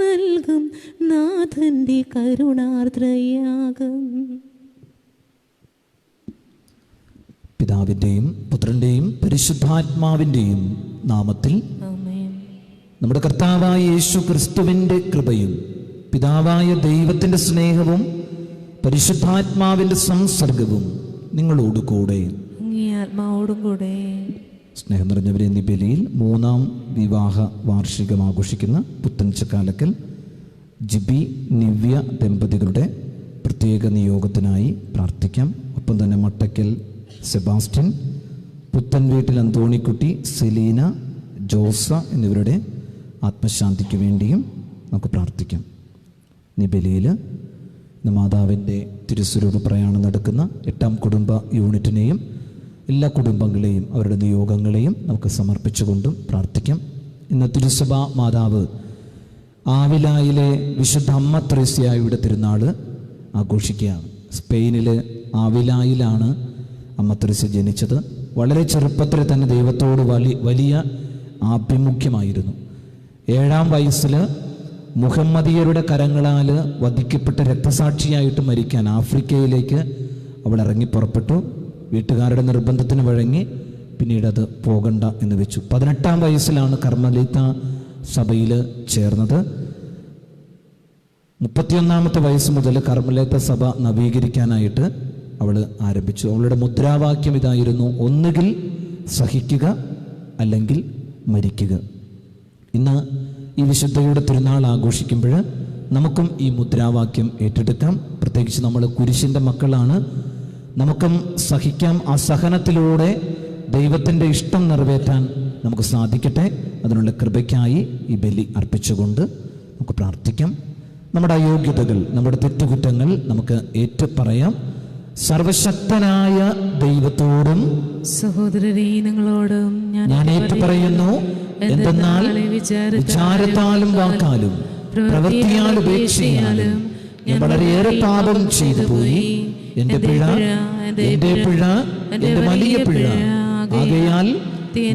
S2: നൽകും നാഥന്റെ കരുണാർദ്രയാഗം.
S1: പിതാവിൻ്റെയും പുത്രൻ്റെയും പരിശുദ്ധാത്മാവിൻ്റെയും നാമത്തിൽ നമ്മുടെ കർത്താവായ യേശു ക്രിസ്തുവിൻ്റെ കൃപയും പിതാവായ ദൈവത്തിൻ്റെ സ്നേഹവും പരിശുദ്ധാത്മാവിൻ്റെ സംസർഗവും നിങ്ങളോട് കൂടെ
S2: ആത്മാവോടും കൂടെ.
S1: സ്നേഹം നിറഞ്ഞവരെ, ഈ ബലിയിൽ 3-ാം വിവാഹ വാർഷികം ആഘോഷിക്കുന്ന പുത്തൻചക്കാലക്കൽ ജിബി നിവ്യ ദമ്പതികളുടെ പ്രത്യേക നിയോഗത്തിനായി പ്രാർത്ഥിക്കാം. ഒപ്പം തന്നെ മട്ടക്കൽ സെബാസ്റ്റ്യൻ, പുത്തൻ വീട്ടിൽ അന്തോണിക്കുട്ടി, സെലീന, ജോസ എന്നിവരുടെ ആത്മശാന്തിക്ക് വേണ്ടിയും നമുക്ക് പ്രാർത്ഥിക്കാം. ഈ ബലിയിൽ മാതാവിൻ്റെ തിരുസ്വരൂപ പ്രയാണം നടക്കുന്ന 8-ാം കുടുംബ യൂണിറ്റിനെയും എല്ലാ കുടുംബങ്ങളെയും അവരുടെ നിയോഗങ്ങളെയും നമുക്ക് സമർപ്പിച്ചുകൊണ്ടും പ്രാർത്ഥിക്കാം. ഇന്ന് തിരുസഭ മാതാവ് ആവിലായിലെ വിശുദ്ധ അമ്മ ത്രേസ്യായുടെ തിരുനാൾ ആഘോഷിക്കുകയാണ്. സ്പെയിനിലെ ആവിലായിലാണ് അമ്മ ത്രേസ്യ ജനിച്ചത്. വളരെ ചെറുപ്പത്തിൽ തന്നെ ദൈവത്തോട് വലിയ ആഭിമുഖ്യമായിരുന്നു. 7-ാം വയസ്സിൽ മുഹമ്മദിയരുടെ കരങ്ങളാൽ വധിക്കപ്പെട്ട് രക്തസാക്ഷിയായിട്ട് മരിക്കാൻ ആഫ്രിക്കയിലേക്ക് അവൾ ഇറങ്ങിപ്പുറപ്പെട്ടു. വീട്ടുകാരുടെ നിർബന്ധത്തിന് വഴങ്ങി പിന്നീട് അത് പോകണ്ട എന്ന് വെച്ചു. 18-ാം വയസ്സിലാണ് കർമ്മലീത്ത സഭയിൽ ചേർന്നത്. 31-ാമത്തെ വയസ്സ് മുതൽ കർമ്മലീത്ത സഭ നവീകരിക്കാനായിട്ട് അവൾ ആരംഭിച്ചു. അവളുടെ മുദ്രാവാക്യം ഇതായിരുന്നു: ഒന്നുകിൽ സഹിക്കുക, അല്ലെങ്കിൽ മരിക്കുക. ഇന്ന് ഈ വിശുദ്ധയുടെ തിരുനാൾ ആഘോഷിക്കുമ്പോൾ നമുക്കും ഈ മുദ്രാവാക്യം ഏറ്റെടുക്കാം. പ്രത്യേകിച്ച് നമ്മൾ കുരിശിൻ്റെ മക്കളാണ്. നമുക്കും സഹിക്കാം. ആ സഹനത്തിലൂടെ ദൈവത്തിൻ്റെ ഇഷ്ടം നിറവേറ്റാൻ നമുക്ക് സാധിക്കട്ടെ. അതിനുള്ള കൃപയ്ക്കായി ഈ ബലി അർപ്പിച്ചുകൊണ്ട് നമുക്ക് പ്രാർത്ഥിക്കാം. നമ്മുടെ അയോഗ്യതകൾ, നമ്മുടെ തെറ്റുകുറ്റങ്ങൾ നമുക്ക് ഏറ്റുപറയാം. സർവശക്തനായ ദൈവത്തോടും
S2: സഹോദരരെ നിങ്ങളോടും
S1: ഞാൻ ഏറ്റുപറയുന്നു, എന്തെന്നാൽ വിചാരത്താലും വാക്കാലും പ്രവൃത്തിയാലും ഉപേക്ഷയാലും ഞാൻ വളരെയേറെ പാപം ചെയ്തു പോയി. എന്റെ പിഴ, എന്റെ വലിയ പിഴ. ആകയാൽ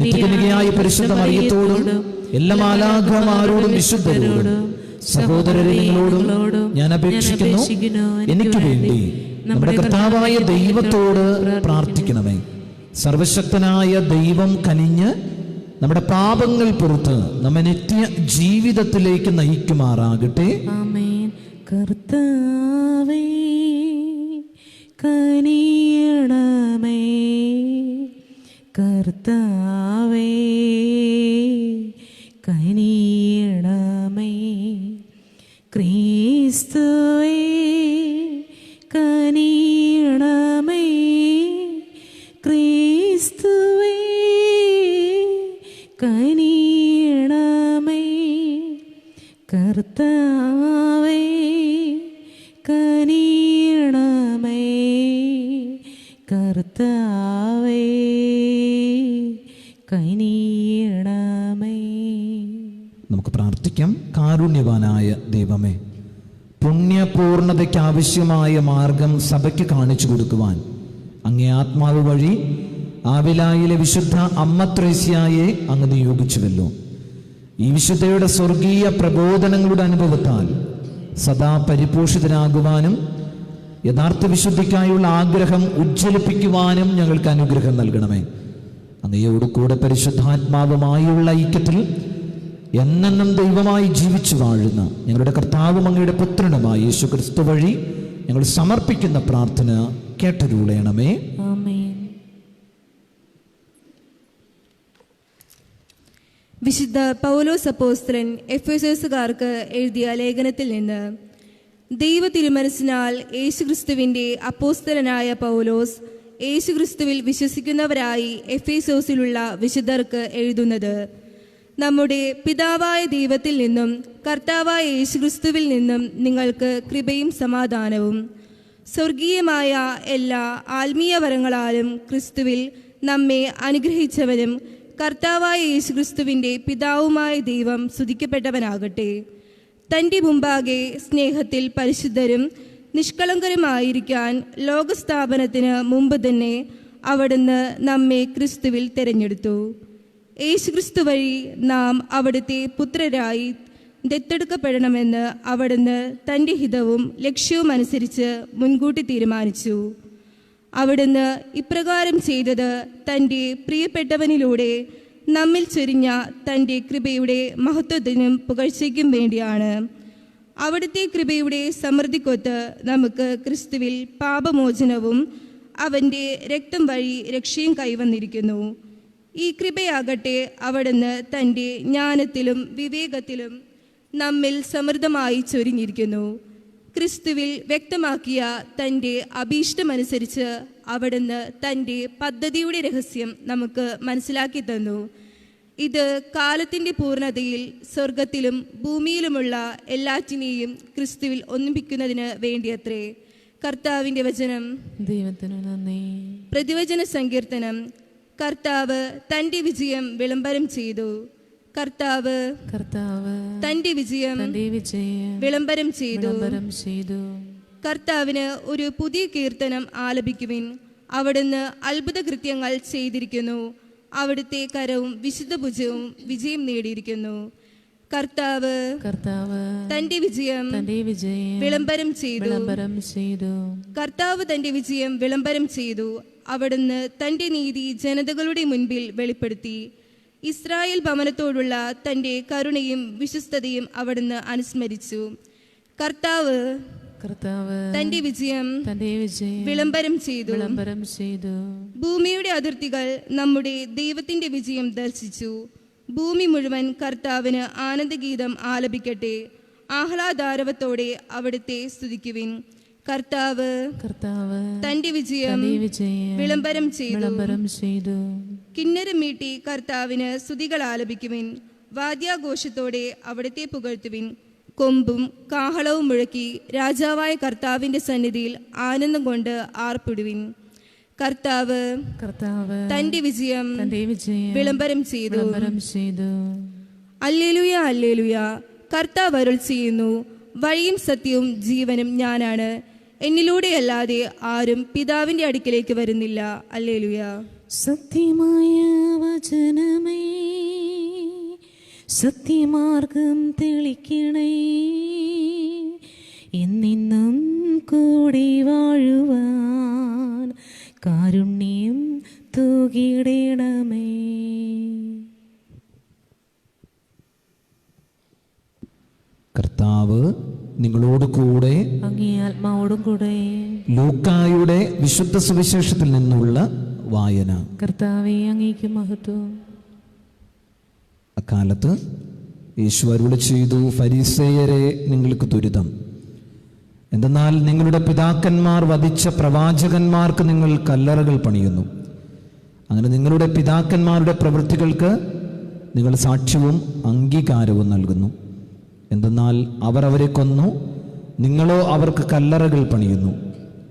S1: നിത്യകന്യകയായ പരിശുദ്ധ മറിയത്തോടും എല്ലാ മാലാഖമാരോടും വിശുദ്ധരോടും സഹോദരരെ നിങ്ങളോടും ഞാൻ അപേക്ഷിക്കുന്നു, എനിക്ക് വേണ്ടി നമ്മുടെ കർത്താവായ ദൈവത്തോട് പ്രാർത്ഥിക്കണമേ. സർവശക്തനായ ദൈവം കനിഞ്ഞ് നമ്മുടെ പാപങ്ങൾ പുറത്ത് നമ്മെ നിത്യ ജീവിതത്തിലേക്ക് നയിക്കുമാറാകട്ടെ.
S2: ആമേൻ. കർത്താവേ കനിയണമേ, കർത്താവേ കനിയണമേ, ക്രിസ്തുവേ കനിയണമേ, ക്രിസ്തുവേ കനിയണമേ, കർത്താവേ കനിയണമേ, കർത്താവേ കനിയണമേ.
S1: നമുക്ക് പ്രാർത്ഥിക്കാം. കാരുണ്യവാനായ ദൈവമേ, പുണ്യപൂർണതയ്ക്ക് ആവശ്യമായ മാർഗം സഭയ്ക്ക് കാണിച്ചു കൊടുക്കുവാൻ അങ്ങേ ആത്മാവ് വഴി ആവിലായിലെ വിശുദ്ധ അമ്മ ത്രേസ്യായെ അങ്ങ് നിയോഗിച്ചുവല്ലോ. ഈ വിശുദ്ധയുടെ സ്വർഗീയ പ്രബോധനങ്ങളുടെ അനുഭവത്താൽ സദാ പരിപോഷിതനാകുവാനും യഥാർത്ഥ വിശുദ്ധിക്കായുള്ള ആഗ്രഹം ഉജ്ജ്വലിപ്പിക്കുവാനും ഞങ്ങൾക്ക് അനുഗ്രഹം നൽകണമേ. അങ്ങയോട് കൂടെ പരിശുദ്ധാത്മാവുമായുള്ള ഐക്യത്തിൽ എന്നെന്നും ദൈവമായി ജീവിച്ചു വാഴുന്ന ഞങ്ങളുടെ കർത്താവും അങ്ങയുടെ പുത്രനുമായ യേശു ക്രിസ്തു വഴി ഞങ്ങൾ സമർപ്പിക്കുന്ന പ്രാർത്ഥന കേട്ടരുളയണമേ.
S2: ആമേൻ.
S3: വിശുദ്ധ പൗലോസ് അപ്പോസ്തലൻ എഫെസോസുകാർക്ക് എഴുതിയ ലേഖനത്തിൽ നിന്ന്: ദൈവ തിരുമനസ്സിനാൽ യേശുക്രിസ്തുവിൻ്റെ അപ്പോസ്തലനായ പൗലോസ്, യേശുക്രിസ്തുവിൽ വിശ്വസിക്കുന്നവരായി എഫെസോസിലുള്ള വിശുദ്ധർക്ക് എഴുതുന്നത്: നമ്മുടെ പിതാവായ ദൈവത്തിൽ നിന്നും കർത്താവായ യേശുക്രിസ്തുവിൽ നിന്നും നിങ്ങൾക്ക് കൃപയും സമാധാനവും. സ്വർഗീയമായ എല്ലാ ആത്മീയ വരങ്ങളാലും ക്രിസ്തുവിൽ നമ്മെ അനുഗ്രഹിച്ചവനും കർത്താവായ യേശുക്രിസ്തുവിൻ്റെ പിതാവുമായ ദൈവം സ്തുതിക്കപ്പെട്ടവനാകട്ടെ. തൻ്റെ മുമ്പാകെ സ്നേഹത്തിൽ പരിശുദ്ധരും നിഷ്കളങ്കരുമായിരിക്കാൻ ലോകസ്ഥാപനത്തിന് മുമ്പ് തന്നെ അവിടുന്ന് നമ്മെ ക്രിസ്തുവിൽ തിരഞ്ഞെടുത്തു. യേശുക്രിസ്തു വഴി നാം അവിടുത്തെ പുത്രരായി ദത്തെടുക്കപ്പെടണമെന്ന് അവിടുന്ന് തൻ്റെ ഹിതവും ലക്ഷ്യവും അനുസരിച്ച് മുൻകൂട്ടി തീരുമാനിച്ചു. അവിടുന്ന് ഇപ്രകാരം ചെയ്തത് തൻ്റെ പ്രിയപ്പെട്ടവനിലൂടെ നമ്മിൽ ചൊരിഞ്ഞ തൻ്റെ കൃപയുടെ മഹത്വത്തിനും പുകഴ്ചയ്ക്കും വേണ്ടിയാണ്. അവിടുത്തെ കൃപയുടെ സമൃദ്ധിക്കൊത്ത് നമുക്ക് ക്രിസ്തുവിൽ പാപമോചനവും അവൻ്റെ രക്തം വഴി രക്ഷയും കൈവന്നിരിക്കുന്നു. ഈ കൃപയാകട്ടെ അവിടുന്ന് തൻ്റെ ജ്ഞാനത്തിലും വിവേകത്തിലും നമ്മിൽ സമൃദ്ധമായി ചൊരിഞ്ഞിരിക്കുന്നു. ക്രിസ്തുവിൽ വ്യക്തമാക്കിയ തൻ്റെ അഭീഷ്ടമനുസരിച്ച് അവിടുന്ന് തൻ്റെ പദ്ധതിയുടെ രഹസ്യം നമുക്ക് മനസ്സിലാക്കി തന്നു. ഇത് കാലത്തിൻ്റെ പൂർണ്ണതയിൽ സ്വർഗത്തിലും ഭൂമിയിലുമുള്ള എല്ലാറ്റിനെയും ക്രിസ്തുവിൽ ഒന്നിപ്പിക്കുന്നതിന് വേണ്ടിയത്രേ. കർത്താവിൻ്റെ വചനം.
S2: ദൈവത്തിനു നന്ദി.
S3: പ്രതിവചന സങ്കീർത്തനം. കർത്താവ് തൻ്റെ വിജയം വിളംബരം ചെയ്തു. കർത്താവ് തൻ്റെ വിജയം വിളംബരം ചെയ്തു. കർത്താവിന് ഒരു പുതിയ കീർത്തനം ആലപിക്കുവിൻ. അവിടുന്ന് അത്ഭുത കൃത്യങ്ങൾ ചെയ്തിരിക്കുന്നു. അവിടുത്തെ കരവും വിശുദ്ധ ഭുജവും വിജയം നേടിയിരിക്കുന്നു. കർത്താവ് തൻ്റെ വിജയം വിളംബരം ചെയ്തു. കർത്താവ് തൻ്റെ വിജയം വിളംബരം ചെയ്തു. അവിടുന്ന് തൻ്റെ നീതി ജനതകളുടെ മുൻപിൽ വെളിപ്പെടുത്തി. ഇസ്രായേൽ ഭവനത്തോടുള്ള തൻ്റെ കരുണയും വിശ്വസ്തതയും അവിടുന്ന് അനുസ്മരിച്ചു. കർത്താവ് തൻ്റെ വിജയം വിളംബരം ചെയ്തു. ഭൂമിയുടെ അതിർത്തികൾ നമ്മുടെ ദൈവത്തിന്റെ വിജയം ദർശിച്ചു. ഭൂമി മുഴുവൻ കർത്താവിന് ആനന്ദഗീതം ആലപിക്കട്ടെ. ആഹ്ലാദാരവത്തോടെ അവിടുത്തെ സ്തുതിക്കുവിൻ. കർത്താവ് തന്റെ വിജയം വിളംബരം ചെയ്തു. കിന്നരം മീട്ടി കർത്താവിന് സ്തുതികൾ ആലപിക്കുവിൻ. വാദ്യാഘോഷത്തോടെ അവിടുത്തെ പുകഴ്ത്തുവിൻ. കൊമ്പും കാഹളവും മുഴക്കി രാജാവായ കർത്താവിന്റെ സന്നിധിയിൽ ആനന്ദം കൊണ്ട് ആർപ്പിടുവിൻ. കർത്താവ് തന്റെ വിജയം വിളംബരം ചെയ്തു. Hallelujah, hallelujah. കർത്താവ് അരുൾ ചെയ്യുന്നു, വഴിയും സത്യവും ജീവനും ഞാനാണ്. എന്നിലൂടെയല്ലാതെ ആരും പിതാവിന്റെ അടുക്കിലേക്ക് വരുന്നില്ല. ഹല്ലേലൂയ.
S2: സത്യമായ വചനമേ, സത്യമാർഗം തെളിക്കണേ. എന്നെന്നും കൂടി വാഴുവാൻ കാരുണ്യം തൂകിടണമേ.
S1: കർത്താവ് നിങ്ങളോട് കൂടെ,
S2: അങ്ങേ ആത്മാവോടും കൂടെ.
S1: ലൂക്കായുടെ വിശുദ്ധ സുവിശേഷത്തിൽ നിന്നുള്ള വായന.
S2: കർത്താവേ, അങ്ങേക്ക് മഹത്വം.
S1: അക്കാലത്ത് യേശു അരുളി ചെയ്തു, ഫരീസേയരെ, നിങ്ങൾക്ക് ദുരിതം. എന്തെന്നാൽ നിങ്ങളുടെ പിതാക്കന്മാർ വധിച്ച പ്രവാചകന്മാർക്ക് നിങ്ങൾ കല്ലറകൾ പണിയുന്നു. അങ്ങനെ നിങ്ങളുടെ പിതാക്കന്മാരുടെ പ്രവൃത്തികൾക്ക് നിങ്ങൾ സാക്ഷ്യവും അംഗീകാരവും നൽകുന്നു. എന്തെന്നാൽ അവർ അവരെ കൊന്നു, നിങ്ങളോ അവർക്ക് കല്ലറകൾ പണിയുന്നു.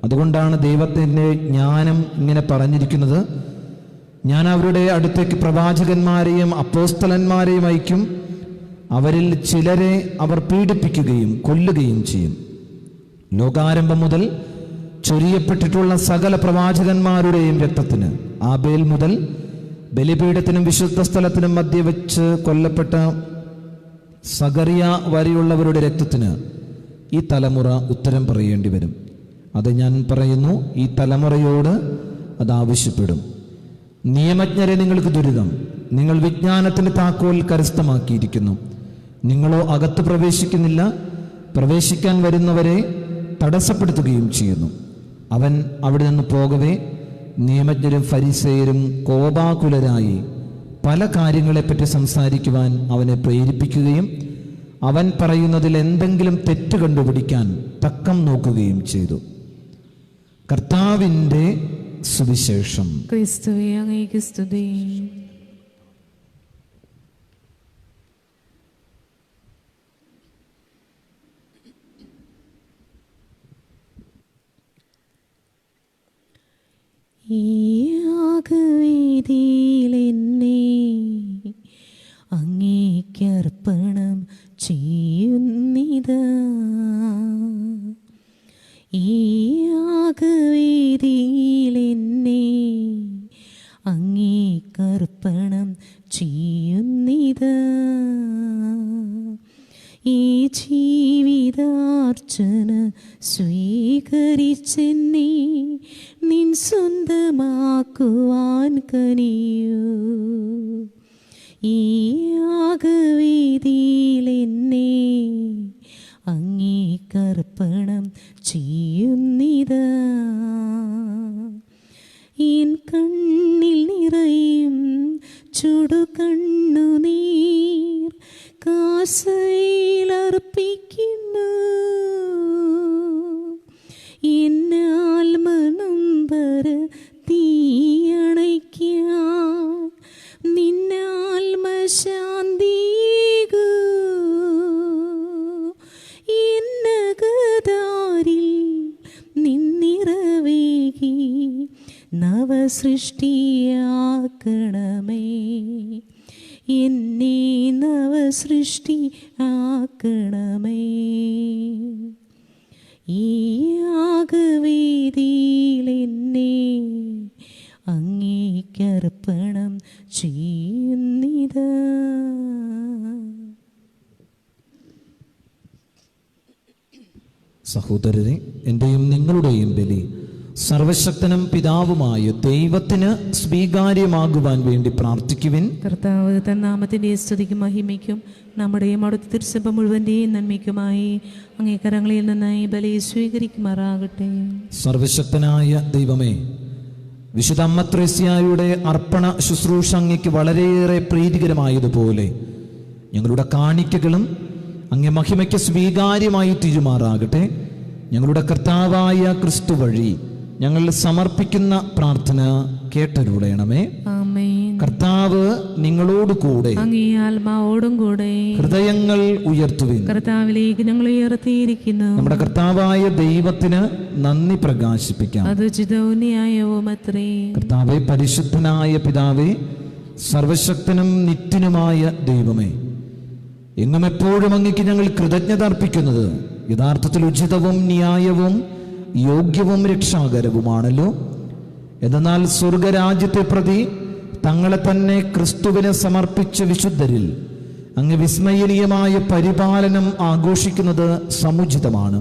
S1: അതുകൊണ്ടാണ് ദൈവത്തിൻ്റെ ജ്ഞാനം ഇങ്ങനെ പറഞ്ഞിരിക്കുന്നത്, ഞാൻ അവരുടെ അടുത്തേക്ക് പ്രവാചകന്മാരെയും അപ്പോസ്തലന്മാരെയും അയക്കും. അവരിൽ ചിലരെ അവർ പീഡിപ്പിക്കുകയും കൊല്ലുകയും ചെയ്യും. ലോകാരംഭം മുതൽ ചൊരിയപ്പെട്ടിട്ടുള്ള സകല പ്രവാചകന്മാരുടെയും രക്തത്തിന്, ആബേൽ മുതൽ ബലിപീഠത്തിനും വിശുദ്ധ സ്ഥലത്തിനും മധ്യ വെച്ച് കൊല്ലപ്പെട്ട സഗറിയ വരെയുള്ളവരുടെ രക്തത്തിന് ഈ തലമുറ ഉത്തരം പറയേണ്ടി വരും. അത് ഞാൻ പറയുന്നു, ഈ തലമുറയോട് അത് ആവശ്യപ്പെടും. നിയമജ്ഞരെ, നിങ്ങൾക്ക് ദുരിതം. നിങ്ങൾ വിജ്ഞാനത്തിന് താക്കോൽ കരസ്ഥമാക്കിയിരിക്കുന്നു. നിങ്ങളോ അകത്ത് പ്രവേശിക്കുന്നില്ല. പ്രവേശിക്കാൻ വരുന്നവരെ തടസ്സപ്പെടുത്തുകയും ചെയ്യുന്നു. അവൻ അവിടെ നിന്ന് പോകവേ നിയമജ്ഞരും ഫരിസേയരും കോപാകുലരായി പല കാര്യങ്ങളെപ്പറ്റി സംസാരിക്കുവാൻ അവനെ പ്രേരിപ്പിക്കുകയും അവൻ പറയുന്നതിൽ എന്തെങ്കിലും തെറ്റ് കണ്ടുപിടിക്കാൻ തക്കം നോക്കുകയും ചെയ്തു. കർത്താവിൻ്റെ സുവിശേഷം.
S2: ക്രിസ്തുവേ, അങ്ങേക്ക് സ്തുതി. എന്നെ അങ്ങേക്കർപ്പണം ചെയ്യുന്നിതാ. ഈ യാഗവേദിയിൽ എന്നെ അങ്ങേക്കർപ്പണം ചെയ്യുന്നിതാ. ഈ ജീവിതാർച്ചന സ്വീകരിച്ചെന്നെ നിൻ സ്വന്തമാക്കുവാൻ കനിയൂ. ഈ യാഗവേദിയിൽ എന്നെ അങ്ങേക്കർപ്പണം ചെയ്യുന്നിതാ. എൻ കണ്ണിൽ നിറയും ചുടുകണ്ണുനീർ കാസയിലർപ്പിക്കുന്നു. എന്നാൽമനമ്പര തീയണയ്ക്കാൻ നിന്നാൽമശാന്തീകൂ. എന്നകതാരിൽ നിന്നിറവേകി നവസൃഷ്ടിയാക്കണമേ. എന്നെ നവസൃഷ്ടി ആക്കണമേ. ഈ യാഗവേദിയിൽ എന്നെ അങ്ങേക്കർപ്പണം ചെയ്യുന്നിതാ.
S1: സഹോദരരെ, എൻ്റെയും നിങ്ങളുടെയും ബലി സർവശക്തനും പിതാവുമായ ദൈവത്തിന് സ്വീകാര്യമാകുവാൻ വേണ്ടി പ്രാർത്ഥിക്കുവിൻ.
S2: കർത്താവ് തൻ നാമത്തിൻ്റെ സ്തുതിക്കും മഹിമയ്ക്കും നമ്മുടെയും അവിടുത്തെ തിരുസഭ മുഴുവൻ്റെയും നന്മയ്ക്കുമായി അങ്ങേ കരങ്ങളിൽ നിന്നായി ബലി സ്വീകരിക്കുമാറാകട്ടെ.
S1: സർവശക്തനായ ദൈവമേ, വിശുദ്ധ അമ്മ ത്രേസ്യായുടെ അർപ്പണ ശുശ്രൂഷ അങ്ങയ്ക്ക് വളരെയേറെ പ്രീതികരമായതുപോലെ ഞങ്ങളുടെ കാണിക്കകളും അങ്ങേ മഹിമയ്ക്ക് സ്വീകാര്യമായി തീരുമാറാകട്ടെ. ഞങ്ങളുടെ കർത്താവായ ക്രിസ്തു വഴി ഞങ്ങൾ സമർപ്പിക്കുന്ന പ്രാർത്ഥന കേട്ടരുളയണമേ.
S2: ആമേൻ.
S1: കർത്താവ് നിങ്ങളോട് കൂടെ,
S2: അങ്ങേ ആത്മാവോടും കൂടെ.
S1: ഹൃദയങ്ങൾ ഉയർത്തുവിൻ.
S2: കർത്താവിലേക്ക് ഞങ്ങൾ ഉയർത്തിയിരിക്കുന്നു.
S1: നമ്മുടെ കർത്താവായ ദൈവത്തിന് നന്ദി പ്രകാശിപ്പിക്കാം.
S2: അത് ഉചിതവും ന്യായവും അത്രേ.
S1: കർത്താവേ, പരിശുദ്ധനായ പിതാവേ, സർവശക്തനും നിത്യനുമായ ദൈവമേ, എങ്ങും എപ്പോഴും അങ്ങേക്ക് ഞങ്ങൾ കൃതജ്ഞത അർപ്പിക്കുന്നത് യഥാർത്ഥത്തിൽ ഉചിതവും ന്യായവും യോഗ്യവും രക്ഷാകരവുമാണല്ലോ. എന്നാൽ സ്വർഗരാജ്യത്തെ പ്രതി തങ്ങളെ തന്നെ ക്രിസ്തുവിനെ സമർപ്പിച്ച വിശുദ്ധരിൽ അങ്ങ് വിസ്മയനീയമായ പരിപാലനം ആഘോഷിക്കുന്നത് സമുചിതമാണ്.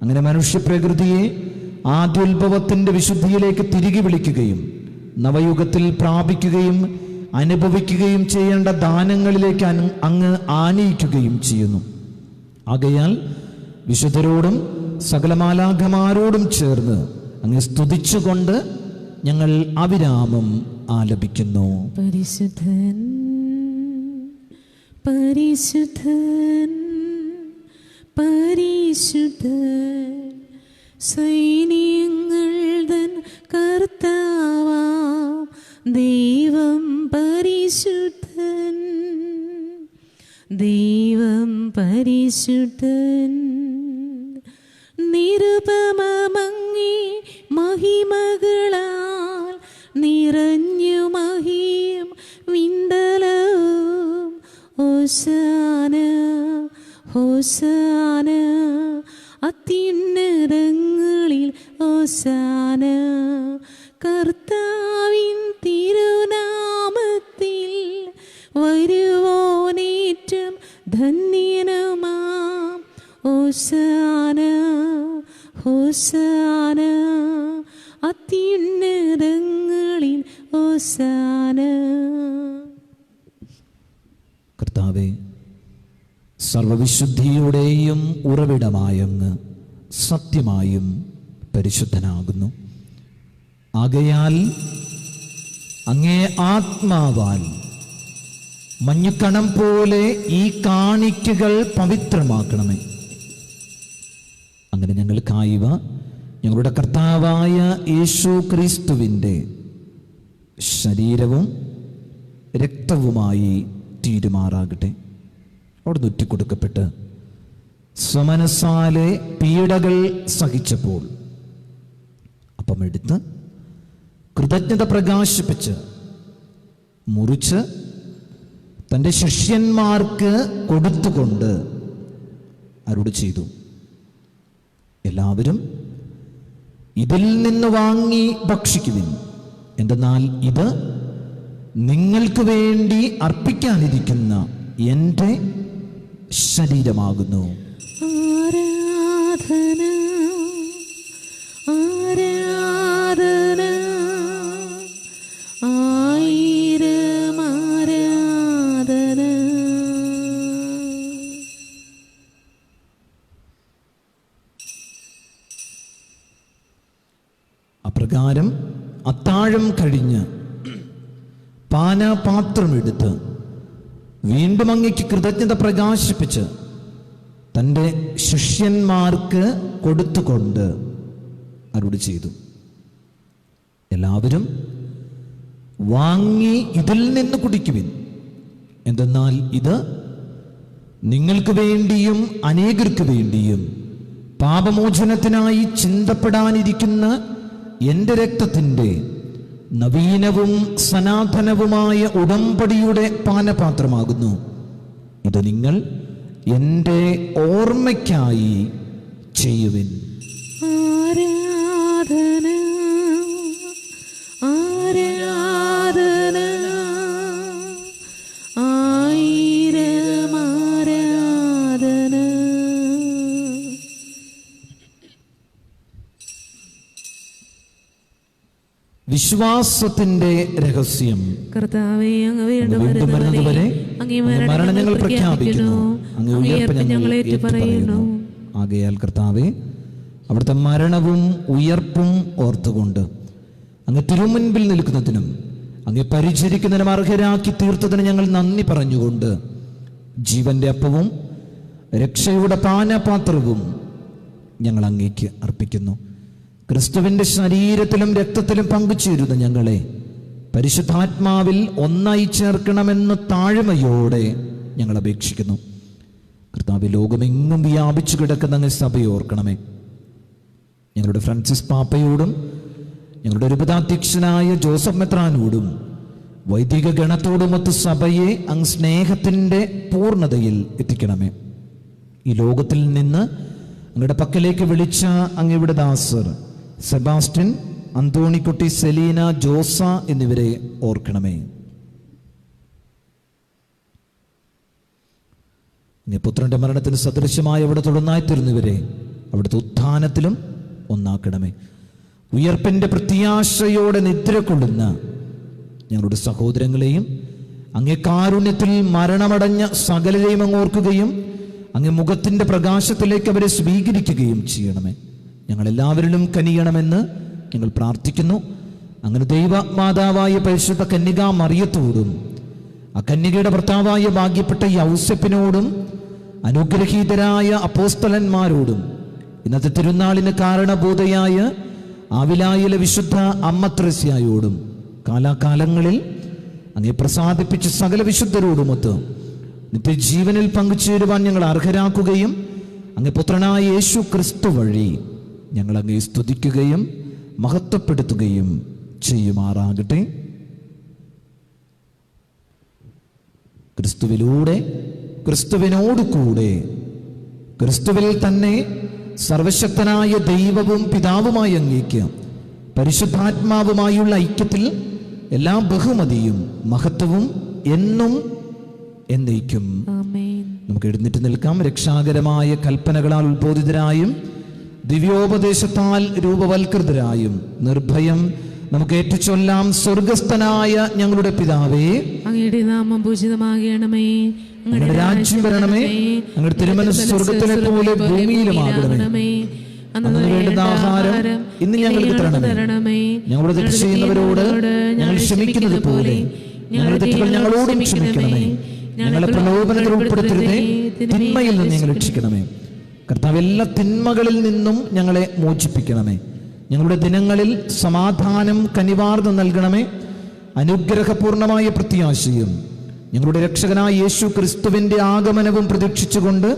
S1: അങ്ങനെ മനുഷ്യപ്രകൃതിയെ ആദ്യോത്ഭവത്തിൻ്റെ വിശുദ്ധിയിലേക്ക് തിരികെ വിളിക്കുകയും നവയുഗത്തിൽ പ്രാപിക്കുകയും അനുഭവിക്കുകയും ചെയ്യേണ്ട ദാനങ്ങളിലേക്ക് അങ്ങ് ആനയിക്കുകയും ചെയ്യുന്നു. ആകയാൽ വിശുദ്ധരോടും സകല മാലാഖമാരോടും ചേർന്ന് അങ്ങ് സ്തുതിച്ചുകൊണ്ട് ഞങ്ങൾ അവിരാമം ആലപിക്കുന്നു.
S2: പരിശുദ്ധൻ പരിശുദ്ധൻ പരിശുദ്ധൻ, സൈന്യങ്ങൾ തൻ കർത്താവാം ദൈവം പരിശുദ്ധൻ. ദൈവം പരിശുദ്ധൻ. നിരുപമങ്ങി മഹിമകളാൽ നിറഞ്ഞു മഹിയും വിണ്ടലവും. ഹോശാന ഹോശാന അത്യുന്നതങ്ങളിൽ ഹോശാന. കർത്താവിൻ തിരുനാമത്തിൽ വരുവോനേറ്റം ധന്യനുമാം. ഹോശാന ഹോശാന അത്യുന്നതങ്ങളിൽ ഹോശാന.
S1: കർത്താവേ, സർവവിശുദ്ധിയുടെയും ഉറവിടമായങ്ങ് സത്യമായും പരിശുദ്ധനാകുന്നു. ആകയാൽ അങ്ങേ ആത്മാവാൽ മഞ്ഞുകണം പോലെ ഈ കാണിക്കകൾ പവിത്രമാക്കണമേ. അങ്ങനെ ഞങ്ങൾക്കായവ ഞങ്ങളുടെ കർത്താവായ യേശു ക്രിസ്തുവിൻ്റെ ശരീരവും രക്തവുമായി തീരുമാറാകട്ടെ. അവിടെ ഒറ്റിക്കൊടുക്കപ്പെട്ട് സ്വമനസാലെ പീഡകൾ സഹിച്ചപ്പോൾ അപ്പമെടുത്ത് കൃതജ്ഞത പ്രകാശിപ്പിച്ച് മുറിച്ച് തൻ്റെ ശിഷ്യന്മാർക്ക് കൊടുത്തുകൊണ്ട് അരുളി ചെയ്തു, എല്ലാവരും ഇതിൽ നിന്ന് വാങ്ങി ഭക്ഷിക്കുവിൻ, എന്തെന്നാൽ ഇത് നിങ്ങൾക്ക് വേണ്ടി അർപ്പിക്കാനിരിക്കുന്ന എൻ്റെ ശരീരമാകുന്നു.
S2: ആരാധന ആരാധന ആയിരം ആരാധന.
S1: അപ്രകാരം അത്താഴം കഴിഞ്ഞ് പാനപാത്രമെടുത്ത് വീണ്ടും അങ്ങയ്ക്ക് കൃതജ്ഞത പ്രകാശിപ്പിച്ച് തൻ്റെ ശിഷ്യന്മാർക്ക് കൊടുത്തുകൊണ്ട് അരുളി ചെയ്തു, എല്ലാവരും വാങ്ങി ഇതിൽ നിന്ന് കുടിക്കുവിൻ, എന്തെന്നാൽ ഇത് നിങ്ങൾക്ക് വേണ്ടിയും അനേകർക്ക് വേണ്ടിയും പാപമോചനത്തിനായി ചിന്തപ്പെടാനിരിക്കുന്ന എൻ്റെ രക്തത്തിൻ്റെ നവീനവും സനാതനവുമായ ഉടമ്പടിയുടെ പാനപാത്രമാകുന്നു. ഇത് നിങ്ങൾ എൻ്റെ ഓർമ്മയ്ക്കായി ചെയ്യുവിൻ.
S2: ആരാധന ആരാധന ആയിരം ആരാധന.
S1: വിശ്വാസത്തിന്റെ രഹസ്യം.
S2: കർത്താവേ, അങ്ങ് വീണ്ടും
S1: വീണ്ടും വരുന്നതുവരെ
S2: അങ്ങേ
S1: മരണം ഞങ്ങൾ പ്രഖ്യാപിക്കുന്നു, അങ്ങേ ഉയർപ്പ് ഞങ്ങൾ
S2: ഏറ്റുപറയുന്നു.
S1: ആകയാൽ കർത്താവേ, അവിടുത്തെ മരണവും ഉയർപ്പും ഓർത്തുകൊണ്ട് അങ്ങ് തിരുമുൻപിൽ നിൽക്കുന്നതിനും അങ്ങ് പരിചരിക്കുന്നതിനും അർഹരാക്കി തീർത്തതിന് ഞങ്ങൾ നന്ദി പറഞ്ഞുകൊണ്ട് ജീവന്റെ അപ്പവും രക്ഷയുടെ പാനപാത്രവും ഞങ്ങൾ അങ്ങേക്ക് അർപ്പിക്കുന്നു. ക്രിസ്തുവിന്റെ ശരീരത്തിലും രക്തത്തിലും പങ്കുചേരുന്ന ഞങ്ങളെ പരിശുദ്ധാത്മാവിൽ ഒന്നായി ചേർക്കണമെന്ന് താഴ്മയോടെ ഞങ്ങൾ അപേക്ഷിക്കുന്നു. കർത്താവ്, ലോകമെങ്ങും വ്യാപിച്ചു കിടക്കുന്ന അങ്ങ് സഭയെ ഓർക്കണമേ. ഞങ്ങളുടെ ഫ്രാൻസിസ് പാപ്പയോടും ഞങ്ങളുടെ രൂപതാധ്യക്ഷനായ ജോസഫ് മെത്രാനോടും വൈദിക ഗണത്തോടുമൊത്ത് സഭയെ അങ്ങ് സ്നേഹത്തിൻ്റെ പൂർണ്ണതയിൽ എത്തിക്കണമേ. ഈ ലോകത്തിൽ നിന്ന് അങ്ങയുടെ പക്കലേക്ക് വിളിച്ച അങ്ങയുടെ ദാസർ സെബാസ്റ്റ്യൻ, അന്തോണിക്കുട്ടി, സെലീന, ജോസ എന്നിവരെ ഓർക്കണമേ. പുത്രന്റെ മരണത്തിന് സദൃശ്യമായി അവിടെ തുടർന്നായി തീർന്നവരെ അവിടുത്തെ ഉത്ഥാനത്തിലും ഒന്നാക്കണമേ. ഉയർപ്പിന്റെ പ്രത്യാശയോടെ നിദ്ര കൊള്ളുന്ന ഞങ്ങളുടെ സഹോദരങ്ങളെയും അങ്ങേ കാരുണ്യത്തിൽ മരണമടഞ്ഞ സകലരെയും അങ്ങ് ഓർക്കുകയും അങ്ങേ മുഖത്തിന്റെ പ്രകാശത്തിലേക്ക് അവരെ സ്വീകരിക്കുകയും ചെയ്യണമേ. ഞങ്ങളെല്ലാവരിലും കനിയണമെന്ന് ഞങ്ങൾ പ്രാർത്ഥിക്കുന്നു. അങ്ങനെ ദൈവമാതാവായ പരിശുദ്ധ കന്യകാ മറിയത്തോടും ആ കന്യകയുടെ ഭർത്താവായ ഭാഗ്യപ്പെട്ട യൗസേപ്പിനോടും അനുഗ്രഹീതരായ അപ്പോസ്തലന്മാരോടും ഇന്നത്തെ തിരുനാളിന് കാരണഭൂതയായ ആവിലായിലെ വിശുദ്ധ അമ്മ ത്രേസ്യായോടും കാലാകാലങ്ങളിൽ അങ്ങേ പ്രസാദിപ്പിച്ച സകല വിശുദ്ധരോടുമൊത്ത് നിത്യജീവനിൽ പങ്കുചേരുവാൻ ഞങ്ങൾ അർഹരാക്കുകയും അങ്ങേ പുത്രനായ യേശു ക്രിസ്തു വഴി ഞങ്ങൾ അങ്ങേ സ്തുതിക്കുകയും മഹത്വപ്പെടുത്തുകയും ചെയ്യുമാറാകട്ടെ. ക്രിസ്തുവിലൂടെ, ക്രിസ്തുവിനോട് കൂടെ, ക്രിസ്തുവിൽ തന്നെ സർവശക്തനായ ദൈവവും പിതാവുമായ അങ്ങേക്ക് പരിശുദ്ധാത്മാവുമായുള്ള ഐക്യത്തിൽ എല്ലാ ബഹുമതിയും മഹത്വവും എന്നും എന്നേക്കും. നമുക്ക് എഴുന്നേറ്റ് നിൽക്കാം. രക്ഷാകരമായ കൽപ്പനകളാൽ ഉത്ബോധിതരായും ദിവ്യോപദേശത്താൽ രൂപവൽകൃതരായും നിർഭയം നമുക്ക് ഏറ്റുചൊല്ലാം. സ്വർഗസ്ഥനായ ഞങ്ങളുടെ പിതാവേ,
S2: അങ്ങയുടെ നാമം പൂജിതമാകണമേ,
S1: അങ്ങയുടെ രാജ്യം വരണമേ, അങ്ങയുടെ തിരുമനസ്സ് സ്വർഗത്തിലെ പോലെ ഭൂമിയിലുമാകണമേ. അന്ന് വേണ്ടുന്ന ആഹാരം ഇന്ന് ഞങ്ങൾക്ക് തരണമേ. ഞങ്ങളുടെ തെറ്റ് ചെയ്യുന്നവരോട് ഞങ്ങൾ ക്ഷമിക്കുന്നത് പോലെ ഞങ്ങളുടെ തെറ്റുകൾ ഞങ്ങളോടും ക്ഷമിക്കണമേ. ഞങ്ങളെ പ്രലോഭനത്തിൽ ഉൾപ്പെടുത്തരുതേ, തിന്മയിൽ നിന്ന് ഞങ്ങൾ രക്ഷിക്കണമേ. കർത്താവ്, എല്ലാ തിന്മകളിൽ നിന്നും ഞങ്ങളെ മോചിപ്പിക്കണമേ. ഞങ്ങളുടെ ദിനങ്ങളിൽ സമാധാനം കനിവാർന്ന് നൽകണമേ. അനുഗ്രഹപൂർണമായ പ്രത്യാശയും ഞങ്ങളുടെ രക്ഷകനായ യേശു ക്രിസ്തുവിൻ്റെ ആഗമനവും പ്രതീക്ഷിച്ചുകൊണ്ട്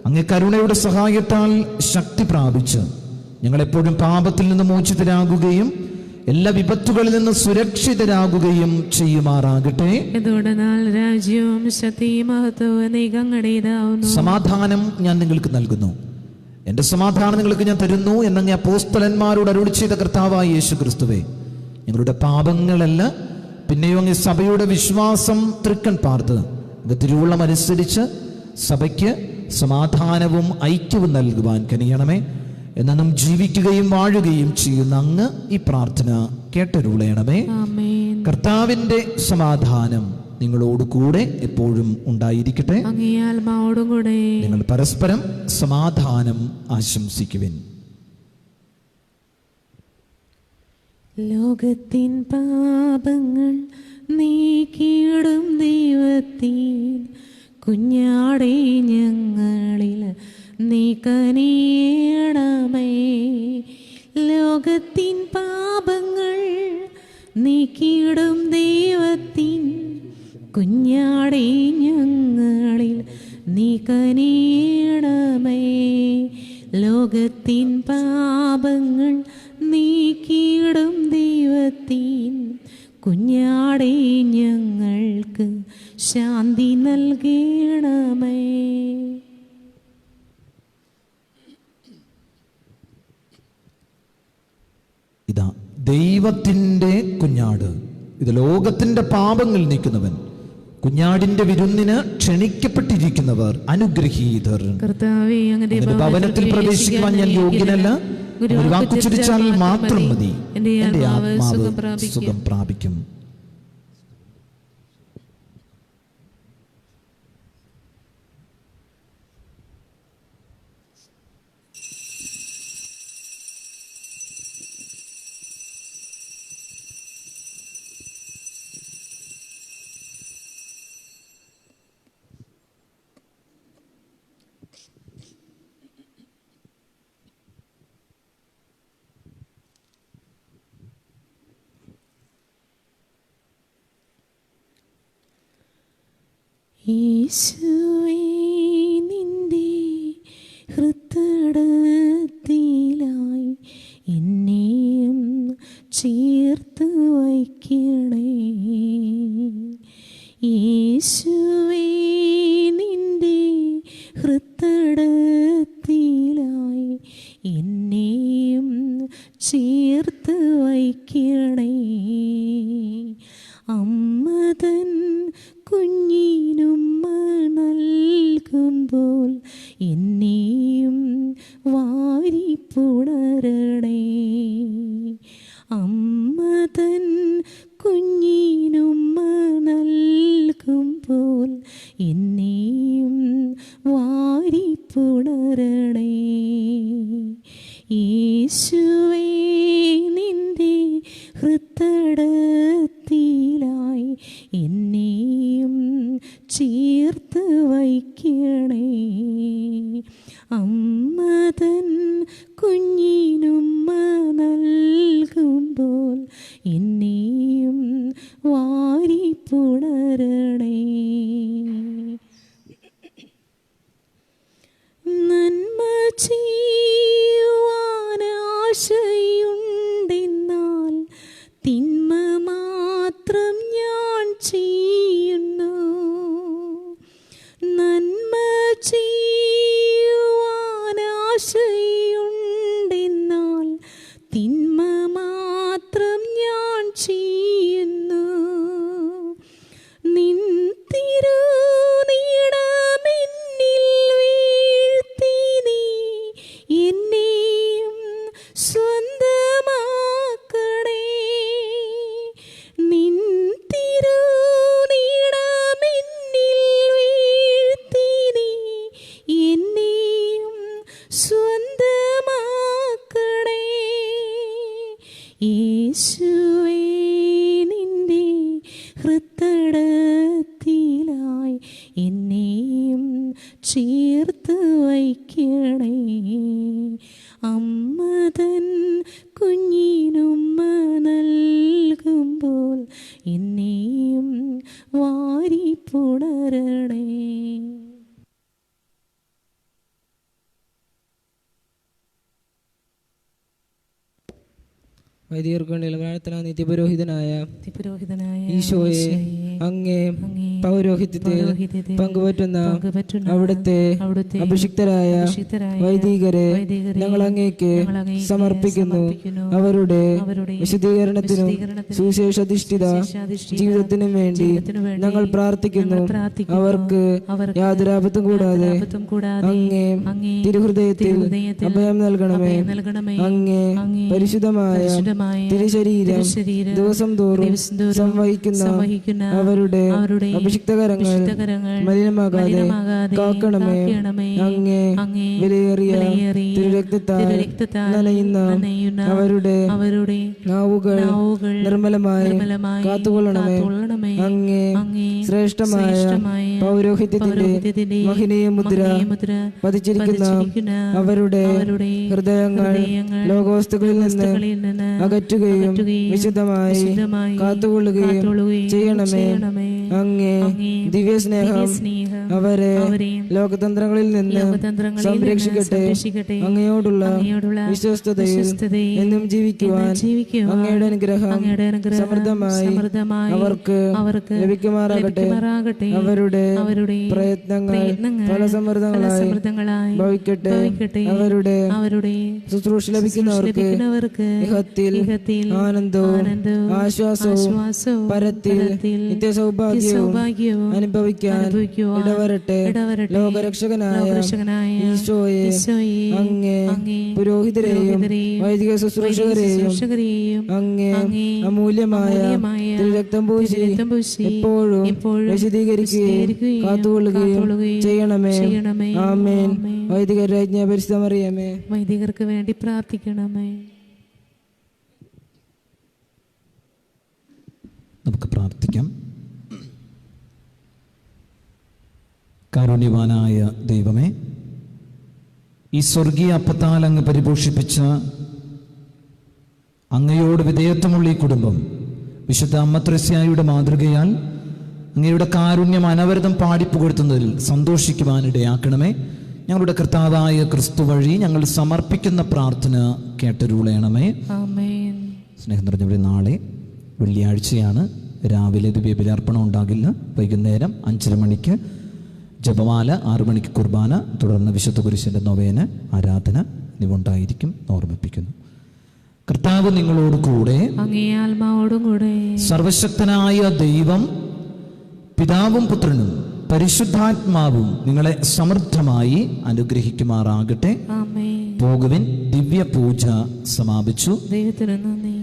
S1: അങ്ങേ കരുണയുടെ സഹായത്താൽ ശക്തി പ്രാപിച്ച് ഞങ്ങളെപ്പോഴും പാപത്തിൽ നിന്ന് മോചിതരാകുകയും എല്ലാ വിപത്തുകളിൽ നിന്ന് സുരക്ഷിതരാകുകയും ചെയ്യുമാറാകട്ടെ.
S2: എന്തുകൊണ്ടെന്നാൽ രാജ്യവും ശക്തിയും മഹത്വവും നീക്കങ്ങളുടേതാവുന്നു.
S1: സമാധാനം ഞാൻ നിങ്ങൾക്ക് നൽകുന്നു, എൻ്റെ സമാധാനം നിങ്ങൾക്ക് ഞാൻ തരുന്നു എന്നങ്ങ് അപ്പോസ്തലന്മാരോട് അരുളി ചെയ്ത കർത്താവായ യേശു ക്രിസ്തുവേ, ഞങ്ങളുടെ പാപങ്ങളല്ല പിന്നെയോ അങ്ങ് സഭയുടെ വിശ്വാസം തൃക്കൺ പാർത്ത് തിരുവുള്ളം അനുസരിച്ച് സഭയ്ക്ക് സമാധാനവും ഐക്യവും നൽകുവാൻ കനിയണമേ. എന്നും ജീവിക്കുകയും വാഴുകയും ചെയ്യുന്ന അങ്ങ് ഈ പ്രാർത്ഥന കേട്ടരുളയണമേ.
S2: ആമേൻ.
S1: കർത്താവിൻ്റെ സമാധാനം നിങ്ങളോട് കൂടെ എപ്പോഴും ഉണ്ടായിരിക്കട്ടെ.
S2: അങ്ങേ ആത്മാവോടും കൂടെ.
S1: നിങ്ങൾ പരസ്പരം സമാധാനം ആശംസിക്കുവിൻ.
S2: ലോകത്തിൻ പാപങ്ങൾ നീക്കിയിടും ദൈവത്തിൻ കുഞ്ഞാടേ ഞങ്ങളിൽ നീ കനിയണമേ. ലോകത്തിൻ പാപങ്ങൾ നീക്കിയിടും ദൈവത്തിൻ കുഞ്ഞാടേ ഞങ്ങളിൽ നീ കനിയണമേ. ലോകത്തിൻ പാപങ്ങൾ നീക്കിയിടും ദൈവത്തിൻ കുഞ്ഞാടേ ഞങ്ങൾക്ക് ശാന്തി നൽകണമേ.
S1: ഇതാ ദൈവത്തിൻ്റെ കുഞ്ഞാട്, ഇത് ലോകത്തിൻ്റെ പാപങ്ങൾ നീക്കുന്നവൻ. കുഞ്ഞാടിന്റെ വിരുന്നിന് ക്ഷണിക്കപ്പെട്ടിരിക്കുന്നവർ അനുഗ്രഹീതർ.
S2: കർത്താവേ, അങ്ങയുടെ
S1: ഭവനത്തിൽ പ്രവേശിക്കുവാൻ ഞാൻ യോഗ്യനല്ല, ഒരു വാക്കുച്ചരിച്ചാൽ മാത്രം മതി, എൻ്റെ ആത്മാവ് സുഖം പ്രാപിക്കും.
S2: യേശുവേ, നിന്റെ ഹൃദയത്തിലായി എന്നെയും ചേർത്ത് വയ്ക്കണേ. യേശുവേ, നിന്റെ ഹൃദയത്തിലായി എന്നെയും ചേർത്ത് വയ്ക്കണേ. അമ്മതൻ കുഞ്ഞിനുമ്മ നൽകുമ്പോൾ എന്നെയും വാരിപ്പുണരണേ. അമ്മതൻ കുഞ്ഞിനുമ്മ നൽകുമ്പോൾ എന്നെയും വാരിപ്പുണരണേ. യേശുവേ, നിന്റെ ഹൃദയത്തിലായി എന്നെയും ചേർത്ത് വയ്ക്കണേ. അമ്മതൻ കുഞ്ഞിനുമ്മ നൽകുമ്പോൾ എന്നെയും വാരിപ്പുണരണേ. നന്മ ചെയ്യുവാൻ ആശയുണ്ടെന്നാൽ തിന്മ മാത്രം ഞാൻ ചെയ്യുന്നു. നന്മ ചെയ്യുവാൻ ആശയുണ്ടെന്നാൽ തിന്മ മാത്രം ഞാൻ ചെയ്യുന്നു. നിൻ തിരുനീടമെന്നിൽ വീഴ്ത്തി നീ എന്നെയും സ്വന്തമാക്കണേ. നിൻ തിരുനീടമെന്നിൽ വീഴ്ത്തി നീ എന്നെയും സ്വന്തമാക്കണേ. യേശുവേ, നിന്റെ ഹൃദയത്തിലായി എന്നെയും ചേർത്ത് വയ്ക്കണേ. അമ്മതൻ കുഞ്ഞിനുമ്മ നൽകുമ്പോൾ എന്നെയും വാരിപ്പുണരണേ.
S4: വൈദികർക്ക് വേണ്ടിയുള്ള പ്രാർത്ഥന. നിത്യപുരോഹിതനായ ഈശോയെ, അങ്ങേ പൗരോഹിത്യത്തിൽ പങ്കുപറ്റുന്ന അവിടുത്തെ അഭിഷിക്തരായ വൈദികരെ ഞങ്ങൾ അങ്ങേക്ക് സമർപ്പിക്കുന്നു. അവരുടെ വിശദീകരണത്തിനും സുവിശേഷാധിഷ്ഠിത ജീവിതത്തിനും വേണ്ടി ഞങ്ങൾ പ്രാർത്ഥിക്കുന്നു. അവർക്ക് യാതൊരു ആപത്തും കൂടാതെ അങ്ങേ തിരുഹൃദയത്തിൽ അഭയം നൽകണമേ. അങ്ങേ പരിശുദ്ധമായ തിരുശരീരം ദിവസം തോറും സംവഹിക്കുന്ന അവരുടെ അഭിഷിക്തകരങ്ങൾ മലിനമാകാതെ കാക്കണമേ. അങ്ങേ വിലയേറിയ തിരുരക്തത്താൽ നനയുന്ന അവരുടെ നാവുകൾ നിർമ്മലമായി കാത്തുകൊള്ളണമേ. അങ്ങേ ശ്രേഷ്ഠമായ പൗരോഹിത്യത്തിന്റെ മഹിനീയ മുദ്ര പതിച്ചിരിക്കുന്ന അവരുടെ ഹൃദയങ്ങൾ ലോകവസ്തുക്കളിൽ നിന്ന് അകറ്റുകയും വിശുദ്ധമായി കാത്തുകൊള്ളുകയും ചെയ്യണമേ. അങ്ങേ ദിവ്യസ്നേഹം അവരെ ലോകതന്ത്രങ്ങളിൽ നിന്ന് സംരക്ഷിക്കട്ടെ. അങ്ങയോടുള്ള വിശ്വസ്തതയിൽ എന്നും ജീവിക്കുവാൻ അങ്ങയുടെ അനുഗ്രഹം സമൃദ്ധമായി അവർക്ക് ലഭിക്കുമാറാകട്ടെ. അവരുടെ പ്രയത്നങ്ങൾ ഫലസമൃദ്ധങ്ങളായി ഭവിക്കട്ടെ. അവരുടെ ശുശ്രൂഷ ലഭിക്കുന്നവർക്ക് ഇഹത്തിൽ ആനന്ദവും ആശ്വാസവും പരത്തിൽ നിത്യസൗഭാഗ്യവും അനുഭവിക്കാൻ ഇടവരട്ടെ. ലോകരക്ഷകനായ ഈശോയെ, അങ്ങേ പുരോഹിതരെയും വൈദിക ശുശ്രൂഷകരെയും അങ്ങേ അമൂല്യമായ തിരുരക്തം പൂശി എപ്പോഴും വിശദീകരിക്കുകയും കാത്തുകൊള്ളുകയും ചെയ്യണമേ. ആമേൻ. വൈദിക രാജ്ഞ പരിശുദ്ധ മറിയമേ,
S2: വൈദികർക്ക് വേണ്ടി പ്രാർത്ഥിക്കണമേ.
S1: നമുക്ക് പ്രാർത്ഥിക്കാം. കാരുണ്യവാനായ ദൈവമേ, ഈ സ്വർഗീയ അപ്പത്താൽ അങ്ങ് പരിപോഷിപ്പിച്ച അങ്ങയോട് വിധേയത്വമുള്ള ഈ കുടുംബം വിശുദ്ധ അമ്മ ത്രേസ്യായുടെ മാതൃകയാൽ അങ്ങയുടെ കാരുണ്യം അനവരതം പാടിപ്പുകഴ്ത്തുന്നതിൽ സന്തോഷിക്കുവാനിടയാക്കണമേ. ഞങ്ങളുടെ കർത്താവായ ക്രിസ്തു വഴി ഞങ്ങൾ സമർപ്പിക്കുന്ന പ്രാർത്ഥന കേട്ടരുളയണമേ. സ്നേഹം നിറഞ്ഞവരെ, നാളെ വെള്ളിയാഴ്ചയാണ്. രാവിലെ ദിവ്യബലിയർപ്പണം ഉണ്ടാകില്ല. വൈകുന്നേരം 5:30 മണിക്ക് ജപമാല, 6 മണിക്ക് കുർബാന, തുടർന്ന് വിശുദ്ധ കുരിശിൻ്റെ നൊവേന ആരാധന എന്നിവണ്ടായിരിക്കും. ഓർമ്മിപ്പിക്കുന്നു. കർത്താവ് നിങ്ങളോട് കൂടെ,
S2: അങ്ങേ ആത്മാവോടും കൂടെ.
S1: സർവശക്തനായ ദൈവം പിതാവും പുത്രനും പരിശുദ്ധാത്മാവും നിങ്ങളെ സമൃദ്ധമായി അനുഗ്രഹിക്കുമാറാകട്ടെ. പോകുവിൻ. ദിവ്യ പൂജ സമാപിച്ചു.
S2: ദൈവത്തിന് നന്ദി.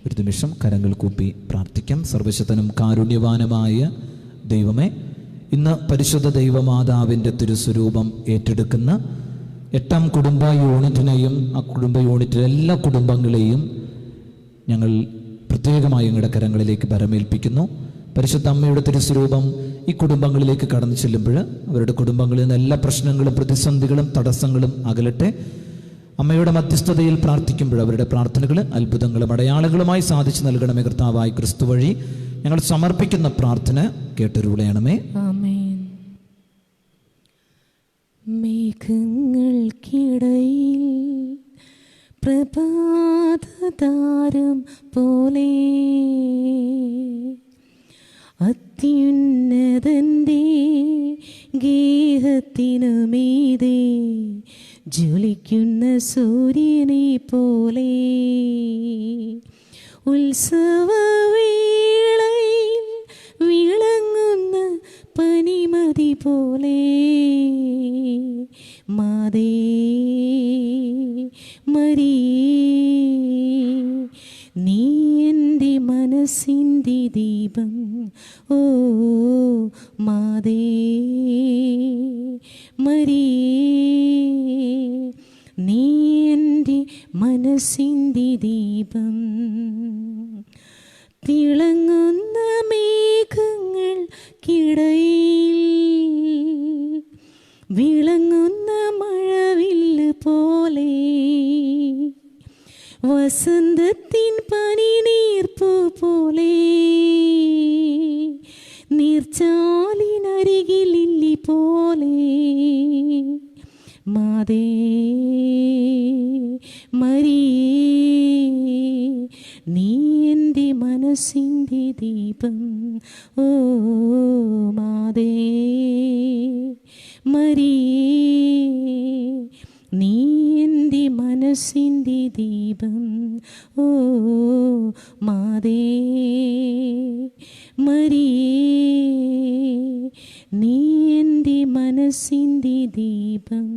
S1: ഒരു നിമിഷം കരങ്ങൾ കൂപ്പി പ്രാർത്ഥിക്കാം. സർവശക്തനും കാരുണ്യവാനുമായ ദൈവമേ, ഇന്ന് പരിശുദ്ധ ദൈവമാതാവിൻ്റെ തിരുസ്വരൂപം ഏറ്റെടുക്കുന്ന 8ാം കുടുംബ യൂണിറ്റിനെയും ആ കുടുംബ യൂണിറ്റിലെ എല്ലാ കുടുംബങ്ങളെയും ഞങ്ങൾ പ്രത്യേകമായി ഞങ്ങളുടെ കരങ്ങളിലേക്ക് പരമേൽപ്പിക്കുന്നു. പരിശുദ്ധ അമ്മയുടെ തിരുസ്വരൂപം ഈ കുടുംബങ്ങളിലേക്ക് കടന്നു ചെല്ലുമ്പോൾ അവരുടെ കുടുംബങ്ങളിൽ നിന്ന് എല്ലാ പ്രശ്നങ്ങളും പ്രതിസന്ധികളും തടസ്സങ്ങളും അകലട്ടെ. അമ്മയുടെ മധ്യസ്ഥതയിൽ പ്രാർത്ഥിക്കുമ്പോൾ അവരുടെ പ്രാർത്ഥനകൾ അത്ഭുതങ്ങളും അടയാളങ്ങളുമായി സാധിച്ചു നൽകണമേ. കർത്താവായ ക്രിസ്തു വഴി ഞങ്ങൾ സമർപ്പിക്കുന്ന പ്രാർത്ഥന കേട്ടരുളയണമേ.
S2: മേഘങ്ങൾക്കിടയിൽ പ്രഭാതതാരം പോലെ അത്യുന്നതന്റെ ഗേഹത്തിനു മീതെ ജ്വലിക്കുന്ന സൂര്യനെ പോലെ ഉത്സവവേളയിൽ വിളങ്ങുന്ന പനിമതി പോലെ മാതേ മരിയേ, നീ എൻ്റെ മനസ്സിൻ്റെ ദീപം. ഓ മാതേ മരിയേ, നീ എൻ്റെ മനസ്സിൻ്റെ ദീപം. തിളങ്ങുന്ന മേഘങ്ങൾക്കിടയിൽ വിളങ്ങുന്ന മഴവില്ല് പോലെ വസന്തത്തിൻ പനിനീർപ്പു പോലെ നീർച്ചാലിനരികിൽ ലില്ലി പോലെ മാതേ മരിയേ, ദീപം ഓ മാതേ മരിയേ, നീ എൻ്റെ മനസ്സിൻ്റെ ദീപം ഓ മാതേ മരിയേ, നീ എൻ്റെ മനസ്സിൻ്റെ ദീപം.